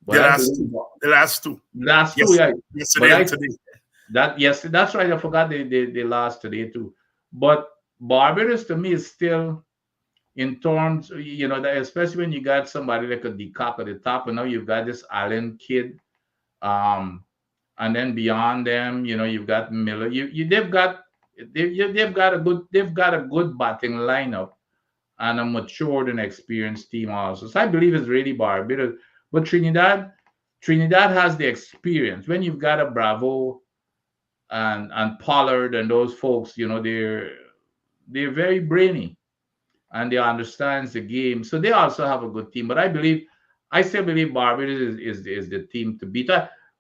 S3: but
S2: The
S3: I
S2: last
S3: believe
S2: two. The last two.
S3: last two,
S2: Yes.
S3: yeah. But
S2: Yesterday and
S3: I
S2: today.
S3: that yes, that's right. I forgot they lost today too. But Barbados to me is still in terms, that especially when you got somebody like a Decock at the top, and now you've got this Allen kid, um, and then beyond them, you've got Miller. They've got a good batting lineup and a matured and experienced team also. So I believe it's really Barbados. But Trinidad has the experience. When you've got a Bravo and Pollard and those folks, they're very brainy and they understands the game. So they also have a good team. But I still believe Barbados is the team to beat.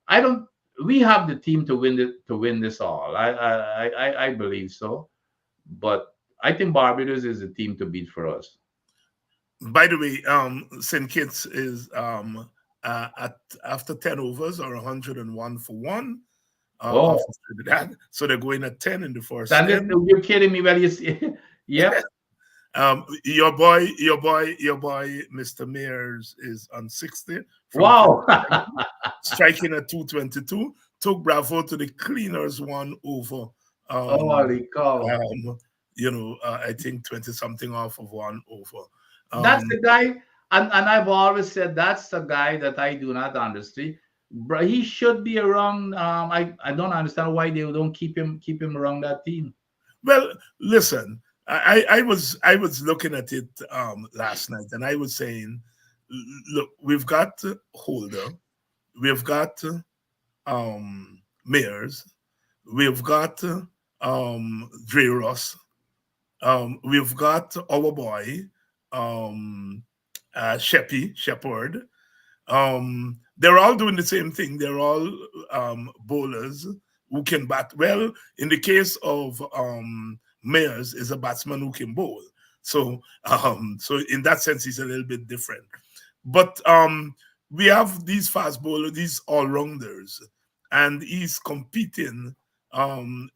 S3: I don't. We have the team to win this all. I believe so. But I think Barbados is the team to beat for us.
S2: By the way, St. Kitts is at after 10 overs or 101 for one
S3: Oh,
S2: off of Trinidad. So they're going at 10 in the first
S3: and
S2: 10.
S3: you're kidding me? Well, you see, yep.
S2: Your boy, Mr. Mears is on 60 from
S3: Wow.
S2: 37, striking at 222. Took Bravo to the cleaners one over. Um,
S3: Holy cow.
S2: I think 20 something off of one over.
S3: That's
S2: Um,
S3: the guy, and I've always said that's the guy that I do not understand. He should be around. I don't understand why they don't keep him around that team.
S2: well, listen, I was looking at it last night, and I was saying, look, we've got Holder, we've got Mayers, we've got Dre Ross, we've got our boy Shepherd. They're all doing the same thing. They're all bowlers who can bat well. In the case of Mayers, is a batsman who can bowl. So in that sense, he's a little bit different. But we have these fast bowlers, these all rounders, and he's competing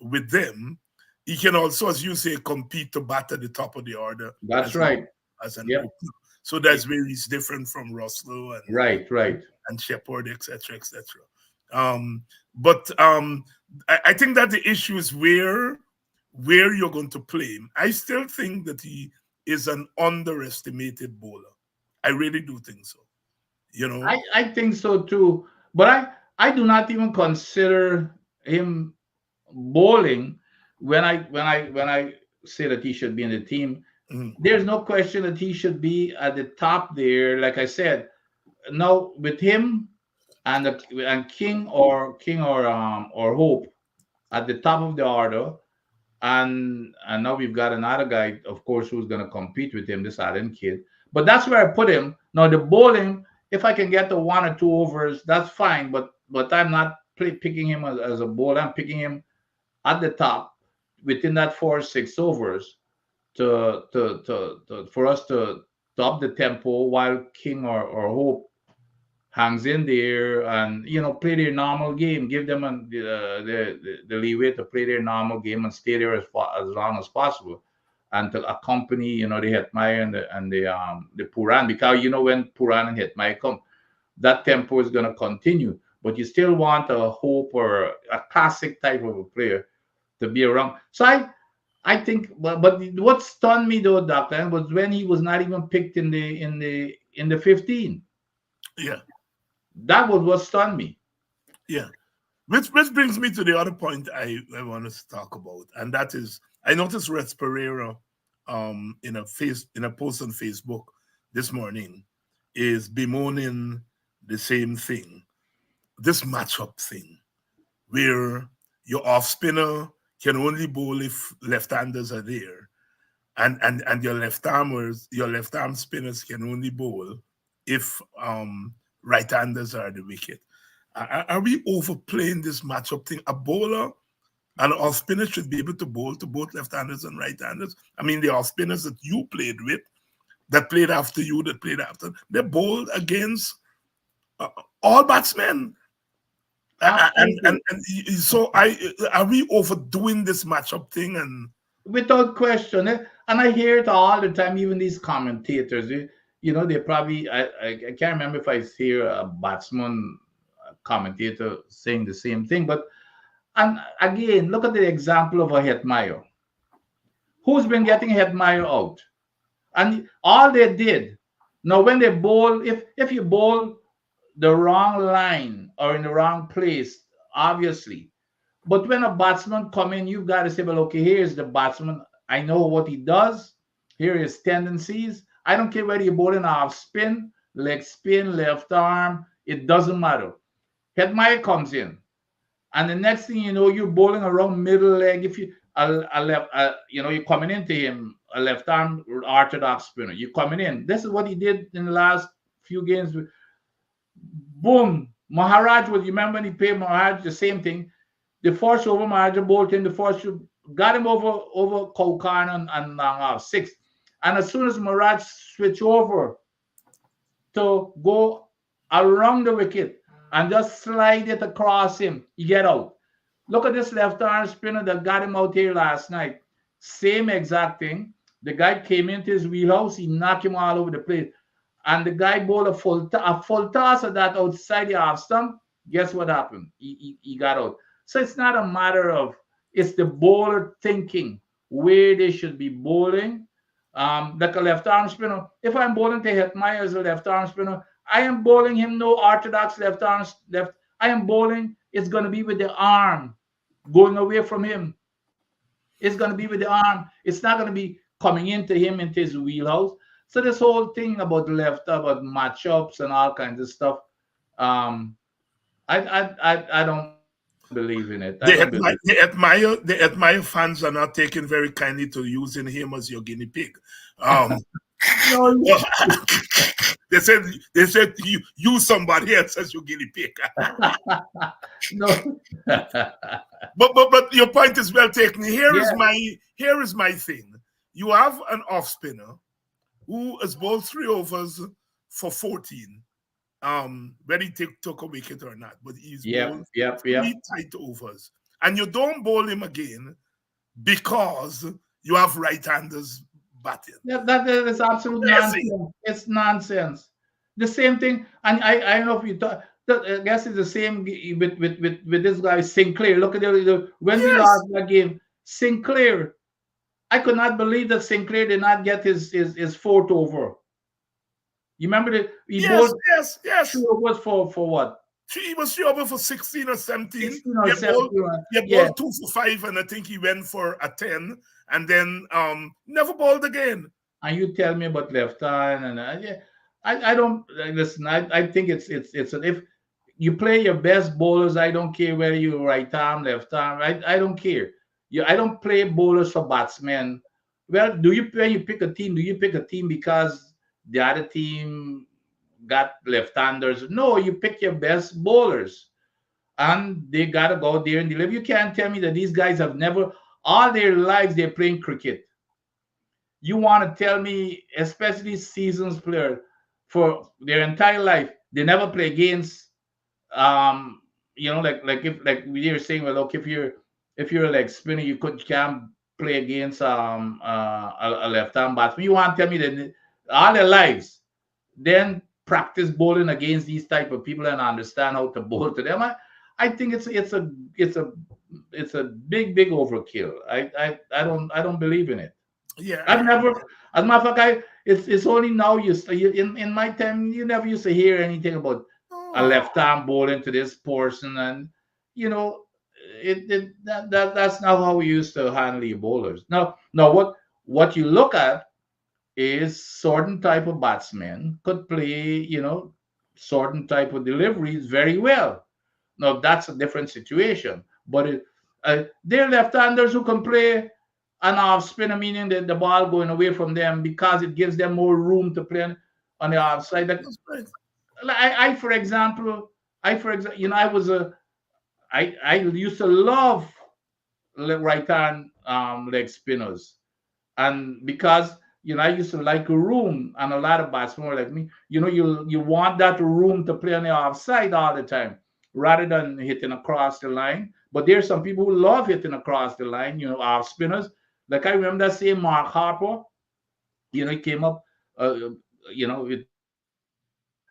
S2: with them. He can also, as you say, compete to bat at the top of the order
S3: That's
S2: as well
S3: right.
S2: as an
S3: Yep.
S2: opener. So that's where he's different from Roslow
S3: Right. Right.
S2: and Shepard, etc., etc. But I think that the issue is where you're going to play him. I still think that he is an underestimated bowler. I really do think so. You know,
S3: I think so too. But I do not even consider him bowling when I say that he should be in the team.
S2: Mhm.
S3: There's no question that he should be at the top there. Like I said, now with him and King or Hope at the top of the order, and now we've got another guy, of course, who's going to compete with him, this Allen kid. But that's where I put him. Now the bowling, if I can get the 1 or 2 overs, that's fine. But I'm not picking him as a bowler. I'm picking him at the top within that 4 or 6 overs for us to up the tempo while King or Hope hangs in there and play their normal game. Give them the leeway to play their normal game and stay there as long as possible, and to accompany the Hetmai and the Puran, because when Puran and Hetmai come, that tempo is going to continue. But you still want a Hope or a classic type of a player to be around. So I think, but what stunned me though, Doctor, was when he was not even picked in the 15.
S2: yeah,
S3: That was what stunned me.
S2: yeah. Which brings me to the other point I wanted to talk about, and that is I noticed Rex Pereira in a post on Facebook this morning is bemoaning the same thing, this matchup thing, where your off spinner can only bowl if left-handers are there, and your left arm spinners can only bowl if right-handers are at the wicket. Are we overplaying this matchup thing? A bowler and off spinner should be able to bowl to both left-handers and right-handers. I mean, the off spinners that you played with, that played after you, that played after, they bowled against all batsmen. And
S3: Absolutely.
S2: so are we overdoing this matchup thing? And
S3: without question. And I hear it all the time. Even these commentators, they probably I can't remember if I hear a batsman commentator saying the same thing. But and again, look at the example of a Hetmeyer. Who's been getting Hetmeyer out? And all they did. Now, when they bowl, if you bowl the wrong line or in the wrong place, obviously. But when a batsman come in, you've got to say, well, okay, here's the batsman. I know what he does. Here are his tendencies. I don't care whether you're bowling off spin, leg spin, left arm. It doesn't matter. Hetmeyer comes in. And the next thing you know, you're bowling around middle leg. If you a left, you're coming into him, a left arm orthodox spinner. You're coming in. This is what he did in the last few games. Boom. Maharaj was, you remember when he played Maharaj, the same thing. The first over, Maharaj bowled him, the first got him over Kaukan and six. And as soon as Maharaj switched over to go around the wicket and just slide it across him, you get out. Look at this left arm spinner that got him out here last night. Same exact thing. The guy came into his wheelhouse, he knocked him all over the place. And the guy bowled a full toss of that outside the off stump. Guess what happened? He got out. So it's not a matter of, it's the bowler thinking where they should be bowling. Like a left arm spinner. If I'm bowling to Hetmeyer as a left arm spinner, I am bowling him no orthodox left arm left. I am bowling, it's going to be with the arm going away from him. It's going to be with the arm. It's not going to be coming into him, into his wheelhouse. So this whole thing about left, about matchups and all kinds of stuff, I don't believe in it.
S2: The admire fans are not taking very kindly to using him as your guinea pig.
S3: No,
S2: they said you use somebody else as your guinea pig.
S3: no.
S2: but your point is well taken. Here is my thing. You have an off spinner who has bowled 3 overs for 14. Whether he took a wicket or not, but he's bowled 3 tight overs. And you don't bowl him again because you have right-handers batting.
S3: Yeah, that is absolute nonsense. It's nonsense. The same thing, and I don't know if you thought. I guess it's the same with this guy Sinclair. Look at when we lost that game, Sinclair. I could not believe that Sinclair did not get his 4th over. You remember that he bowled 3 overs for what?
S2: He was 3 over for 16 or 17.
S3: 16 or
S2: 17. He bowled 2 for 5, and I think he went for a 10, and then never bowled again.
S3: And you tell me about left hand, and I don't listen. I think it's if you play your best bowlers, I don't care whether you're right arm, left arm. I don't care. I don't play bowlers for batsmen. Well, when you pick a team, do you pick a team because the other team got left-handers? No, you pick your best bowlers, and they gotta go there and deliver. You can't tell me that these guys have never, all their lives, they're playing cricket. You want to tell me, especially seasoned players, for their entire life, they never play against, like we were saying, well, look, if you're a leg spinner, you can't play against a left-hand batsman. You want to tell me that all their lives, then practice bowling against these type of people and understand how to bowl to them? I think it's a big overkill. I don't believe in it.
S2: Yeah,
S3: I've never, as a matter of fact, it's only now in my time you never used to hear anything about a left arm bowling to this person, and that's not how we used to handle the bowlers. Now what you look at is certain type of batsmen could play, certain type of deliveries very well. Now that's a different situation. But they're left-handers who can play an off spinner, meaning that the ball going away from them because it gives them more room to play on the offside. I for example, I used to love right-hand leg spinners, and because I used to like a room, and a lot of batsmen were like me. You want that room to play on the offside all the time, rather than hitting across the line. But there's some people who love hitting across the line, off spinners. Like I remember that same Mark Harper, he came up, uh, with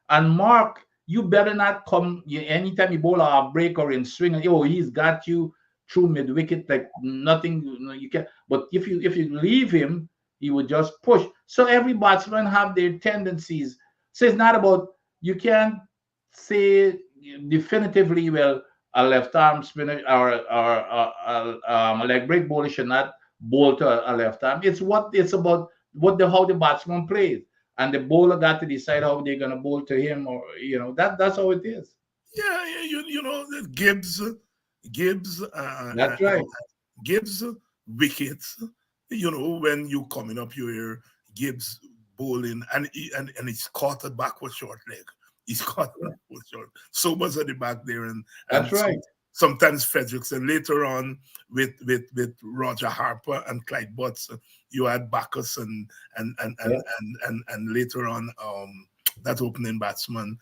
S3: and Mark, you better not come anytime you bowl a break or in swing. And, he's got you through mid wicket like nothing. You can. But if you leave him, he would just push. So every batsman have their tendencies. So it's not about you can't say definitively. Well, a left arm spinner or a leg break bowler should not bowl to a left arm. It's about how the batsman plays, and the bowler got to decide how they're gonna bowl to him, or that's how it is.
S2: Yeah, yeah, Gibbs,
S3: That's right.
S2: Gibbs wickets. When you coming up, you hear Gibbs bowling, and he's caught a backward short leg. He's caught backward short. So much at the back there, and
S3: That's right.
S2: sometimes Fredericks, and later on with Roger Harper and Clyde Butts, you had Bacchus and later on that opening batsman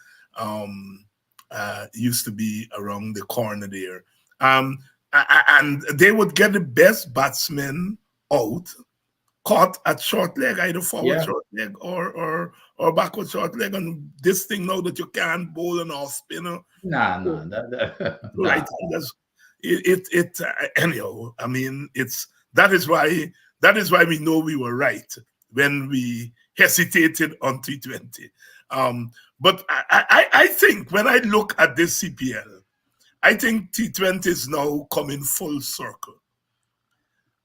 S2: used to be around the corner there. And they would get the best batsmen out, caught at short leg, either forward short leg or backward short leg. And this thing now that you can't bowl an off spinner.
S3: Nah.
S2: Right. Anyhow, I mean, that is why we know we were right when we hesitated on T20. But I think when I look at this CPL, I think T20 is now coming full circle.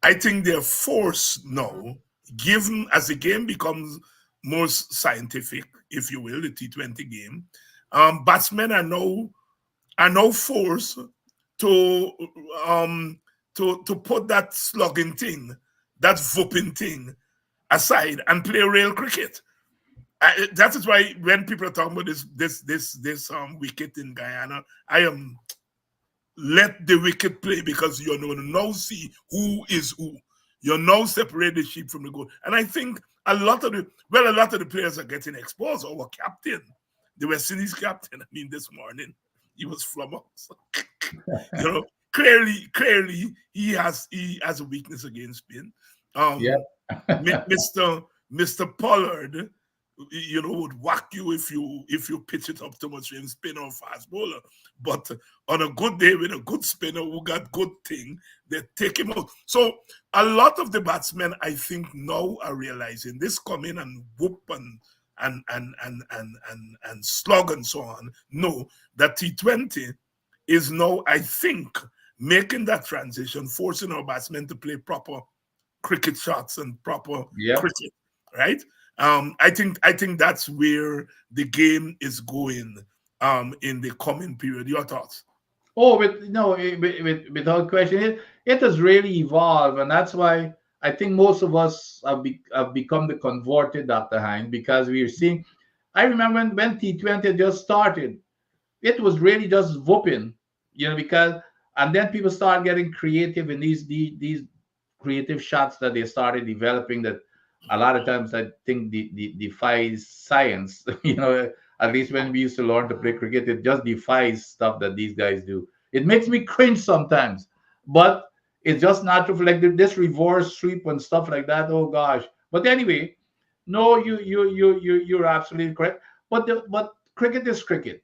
S2: I think they're forced now, given as the game becomes more scientific, if you will, the T20 game, batsmen are now forced to put that slugging thing, that whooping thing aside and play real cricket. That is why when people are talking about this wicket in Guyana, I am let the wicket play, because you now see who is who. You now separate the sheep from the goat. And I think a lot of the players are getting exposed. Our captain, the West Indies captain, I mean, this morning, he was flummoxed. Clearly, he has a weakness against spin. Mr. Pollard, would whack you if you pitch it up too much in spin or fast bowler. But on a good day with a good spinner who got good thing, they take him out. So a lot of the batsmen, I think, now are realizing this come in and whoop and slug and so on. No, that T20 is now, I think, making that transition, forcing our batsmen to play proper cricket shots and proper cricket, right? I think that's where the game is going in the coming period. Your thoughts?
S3: Oh, without question, it has really evolved, and that's why I think most of us have become the converted, Dr. Hind, because we are seeing. I remember when T20 just started, it was really just whooping, because, and then people started getting creative in these creative shots that they started developing that a lot of times I think defies science. At least when we used to learn to play cricket, it just defies stuff that these guys do. It makes me cringe sometimes, but it's just natural. Like this reverse sweep and stuff like that. Oh gosh! But anyway, no, you're absolutely correct. But cricket is cricket.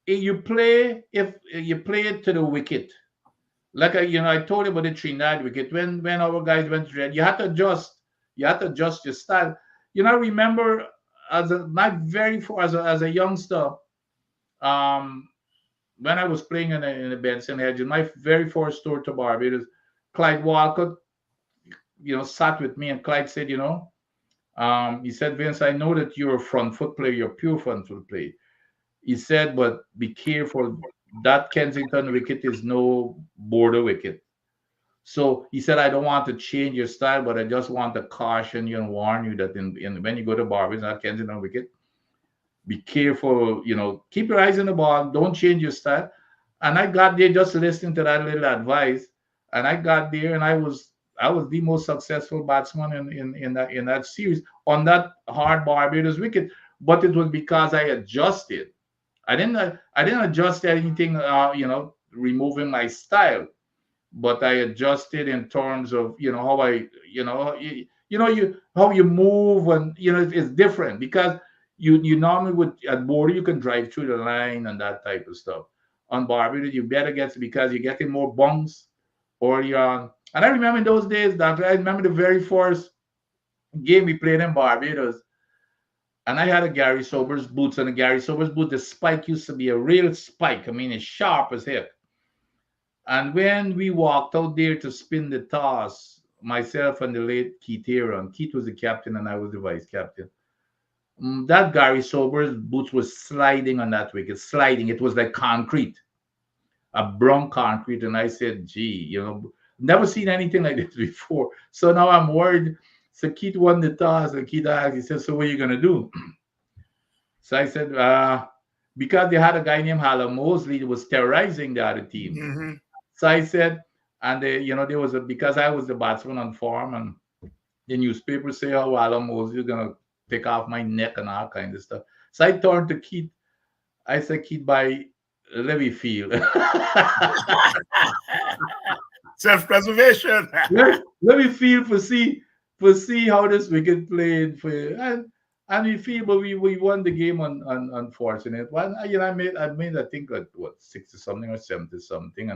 S3: If you play it to the wicket. Like I told you about the Trinidad wicket. When our guys went to red, you had to adjust. You have to adjust your style. I remember as a youngster, when I was playing in the Benson Hedge, my very first tour to Barbados, Clyde Walcott, sat with me, and Clyde said, he said, Vince, I know that you're a front foot player, you're a pure front foot player. He said, but be careful. That Kensington wicket is no border wicket. So he said, I don't want to change your style, but I just want to caution you and warn you that when you go to Barbados, not Kensington wicket, be careful, keep your eyes on the ball, don't change your style. And I got there just listening to that little advice, and I got there, and I was the most successful batsman in that series on that hard Barbados wicket. But it was because I adjusted. I didn't adjust anything, removing my style. but I adjusted in terms of how I how you move, and it's different because you normally would at border you can drive through the line and that type of stuff. On Barbados you better get, because you're getting more bunks, or you're on. And I remember in those days, Doctor, I remember the very first game we played in Barbados, and I had a Gary Sobers boots, and a Gary Sobers boot, the spike used to be a real spike. I mean, it's sharp as heck. And when we walked out there to spin the toss, myself and the late Keith Aaron, Keith was the captain and I was the vice captain. That Gary Sobers boots was sliding on that wicket, sliding. It was like concrete, a brown concrete. And I said, gee, never seen anything like this before. So now I'm worried. So Keith won the toss, and Keith asked, he said, so what are you going to do? So I said, because they had a guy named Hallam Mosley that was terrorizing the other team.
S2: Mm-hmm.
S3: So I said, and there was because I was the batsman on form, and the newspaper say, oh, Hallam Mosley is going to pick off my neck and all kind of stuff. So I turned to Keith. I said, Keith, let me feel.
S2: Self-preservation.
S3: let me feel for see how this wicket played for you. And we feel, but we won the game on unfortunate. Well, I made I think like, what, 60 something or 70 something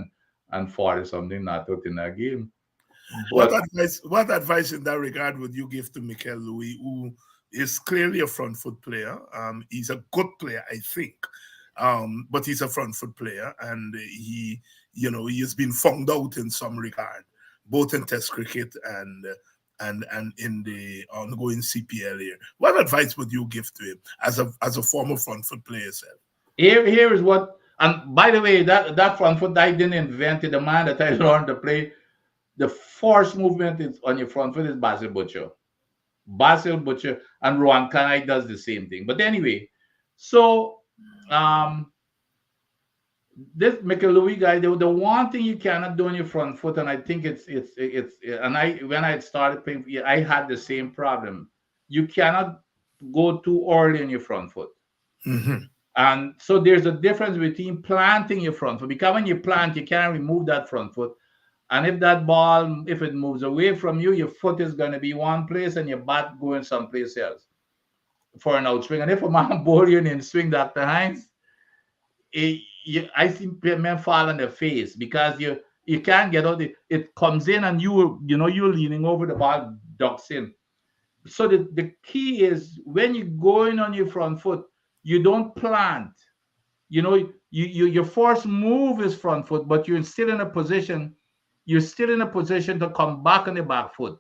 S3: and 40 something not out in that game.
S2: But what advice in that regard would you give to Mikel Louis, who is clearly a front foot player? He's a good player, I think. But he's a front foot player, and he has been found out in some regard, both in Test cricket and in the ongoing CPL here. What advice would you give to him as a former front foot player yourself?
S3: Here is what, and by the way, that front foot I didn't invent it. The man that I learned to play, the force movement is on your front foot is Basil Butcher. Basil Butcher, and Rohan Kanai does the same thing. But anyway, so this Mikel Louis guy, the one thing you cannot do on your front foot, and I think it's and when I started playing, I had the same problem. You cannot go too early on your front foot.
S2: Mm-hmm.
S3: And so there's a difference between planting your front foot, because when you plant, you can't remove that front foot. And if that ball, if it moves away from you, your foot is going to be one place and your bat going someplace else for an outswing. And if a man ball you in swing, Dr. Hines, I see men fall on their face because you can't get out. It comes in and you're leaning over, the ball ducks in. So the key is when you're going on your front foot, you don't plant. Your first move is front foot, but you're still in a position. You're still in a position to come back on the back foot.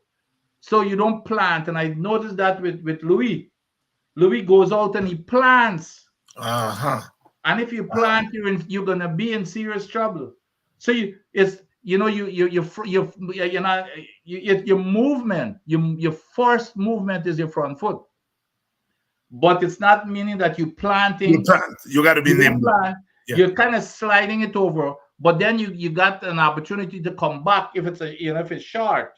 S3: So you don't plant. And I noticed that with Louis. Louis goes out and he plants.
S2: Uh-huh.
S3: And if you plant, you're gonna be in serious trouble. So your movement, your first movement is your front foot. But it's not meaning that you're planting.
S2: You plant. You got to be nimble.
S3: Yeah. You're kind of sliding it over, but then you got an opportunity to come back if it's short.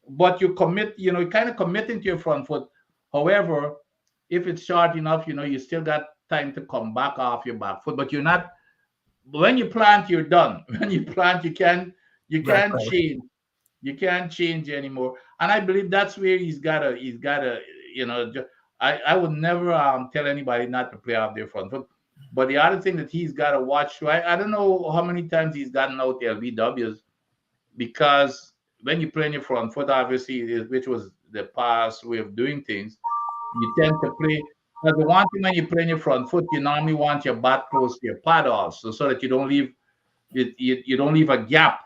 S3: But you commit, you're kind of committing to your front foot. However, if it's short enough, you still got time to come back off your back foot. But you're not. When you plant, you're done. When you plant, you can't change. You can't change anymore. And I believe that's where he's gotta. I would never tell anybody not to play off their front foot. But the other thing that he's got to watch, I don't know how many times he's gotten out LBWs, because when you play in your front foot, obviously, which was the past way of doing things, you tend to play. But the one thing when you play in your front foot, you normally want your bat close to your pad also, so that you don't leave you don't leave a gap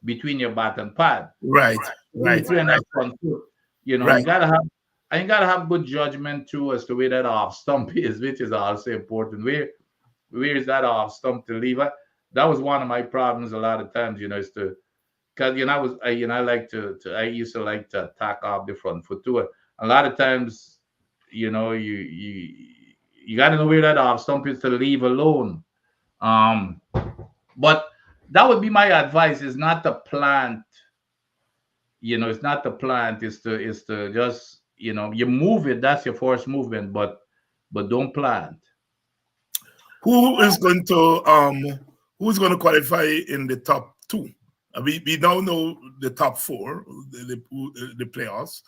S3: between your bat and pad.
S2: Right.
S3: When you play in that front foot, you gotta have good judgment too as to where that off stump is, which is also important. Where is that off stump to leave? That was one of my problems a lot of times, is to, because I used to like to attack off the front foot too. A lot of times, you got to know where that off stump is to leave alone. But that would be my advice: is not to plant. It's not to plant. Is to just. You move it. That's your first movement, but don't plant.
S2: Who's going to qualify in the top two we now know the top four, the playoffs.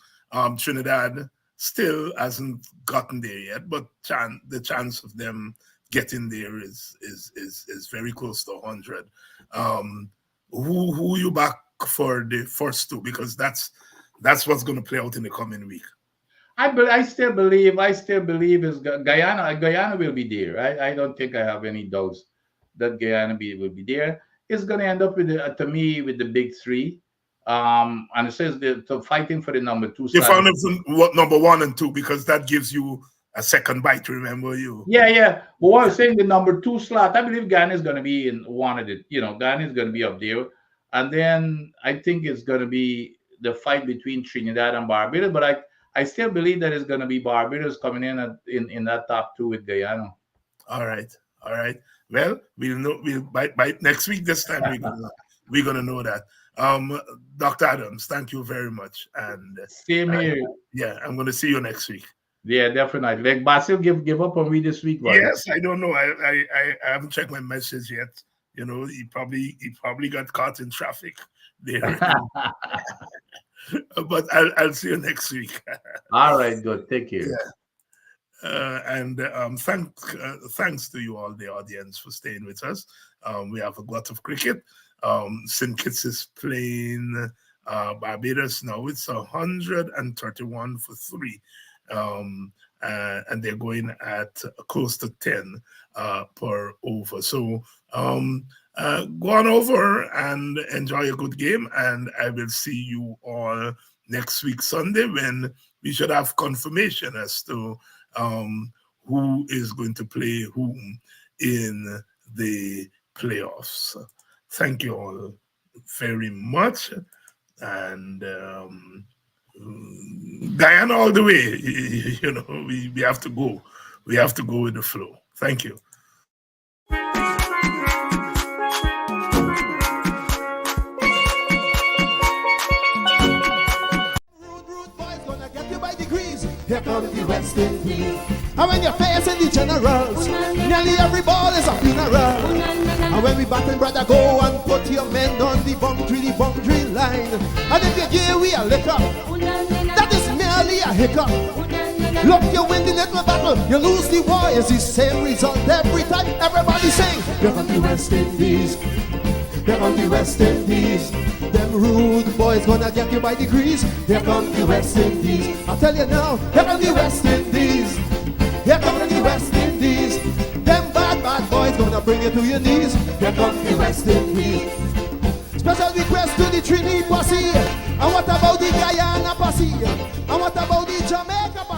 S2: Trinidad still hasn't gotten there yet, but the chance of them getting there is very close to 100. Who you back for the first two? Because that's what's going to play out in the coming week.
S3: I still believe is Guyana. Guyana will be there. I don't think I have any doubts that Guyana will be there. It's going to end up with the big three. And it says they're fighting for the number 2 slot.
S2: You found what number 1 and 2 because that gives you a second bite. Remember you?
S3: Yeah. But what I was saying, the number 2 slot, I believe Guyana is going to be in one of the. Guyana is going to be up there, and then I think it's going to be the fight between Trinidad and Barbados. But I still believe that it's going to be Barbados coming in that top 2 with Guyana.
S2: All right. Well, we'll know. By next week. This time we're gonna know that. Dr. Adams, thank you very much. And
S3: same here.
S2: Yeah, I'm gonna see you next week.
S3: Yeah, definitely. Like Basil give up on me this week. Right?
S2: Yes, I don't know. I haven't checked my message yet. He probably got caught in traffic there. But I'll see you next week.
S3: All right, good. Take care.
S2: Yeah. And thanks to you all, the audience, for staying with us. We have a lot of cricket. St. Kitts is playing Barbados now. It's 131 for 3. And they're going at close to 10 per over. So go on over and enjoy a good game. And I will see you all next week, Sunday, when we should have confirmation as to who is going to play whom in the playoffs. Thank you all very much. And Guyana all the way. We have to go. We have to go with the flow. Thank you.
S1: Here comes the West Indies. And when you're facing the generals, nearly every ball is a funeral. And when we batting, brother, go and put your men on the boundary line. And if you give we a liquor, that is merely a hiccup. Look, you win the little battle, you lose the war. It's the same result every time. Everybody sing. Here comes the West Indies. Here come the West Indies. Them rude boys gonna get you by degrees. Here come the West Indies. I tell you now, here come the West Indies. Here come the West Indies. Them bad boys gonna bring you to your knees. Here come the West Indies. Special request to the Trinity posse. And what about the Guyana posse? And what about the Jamaica posse?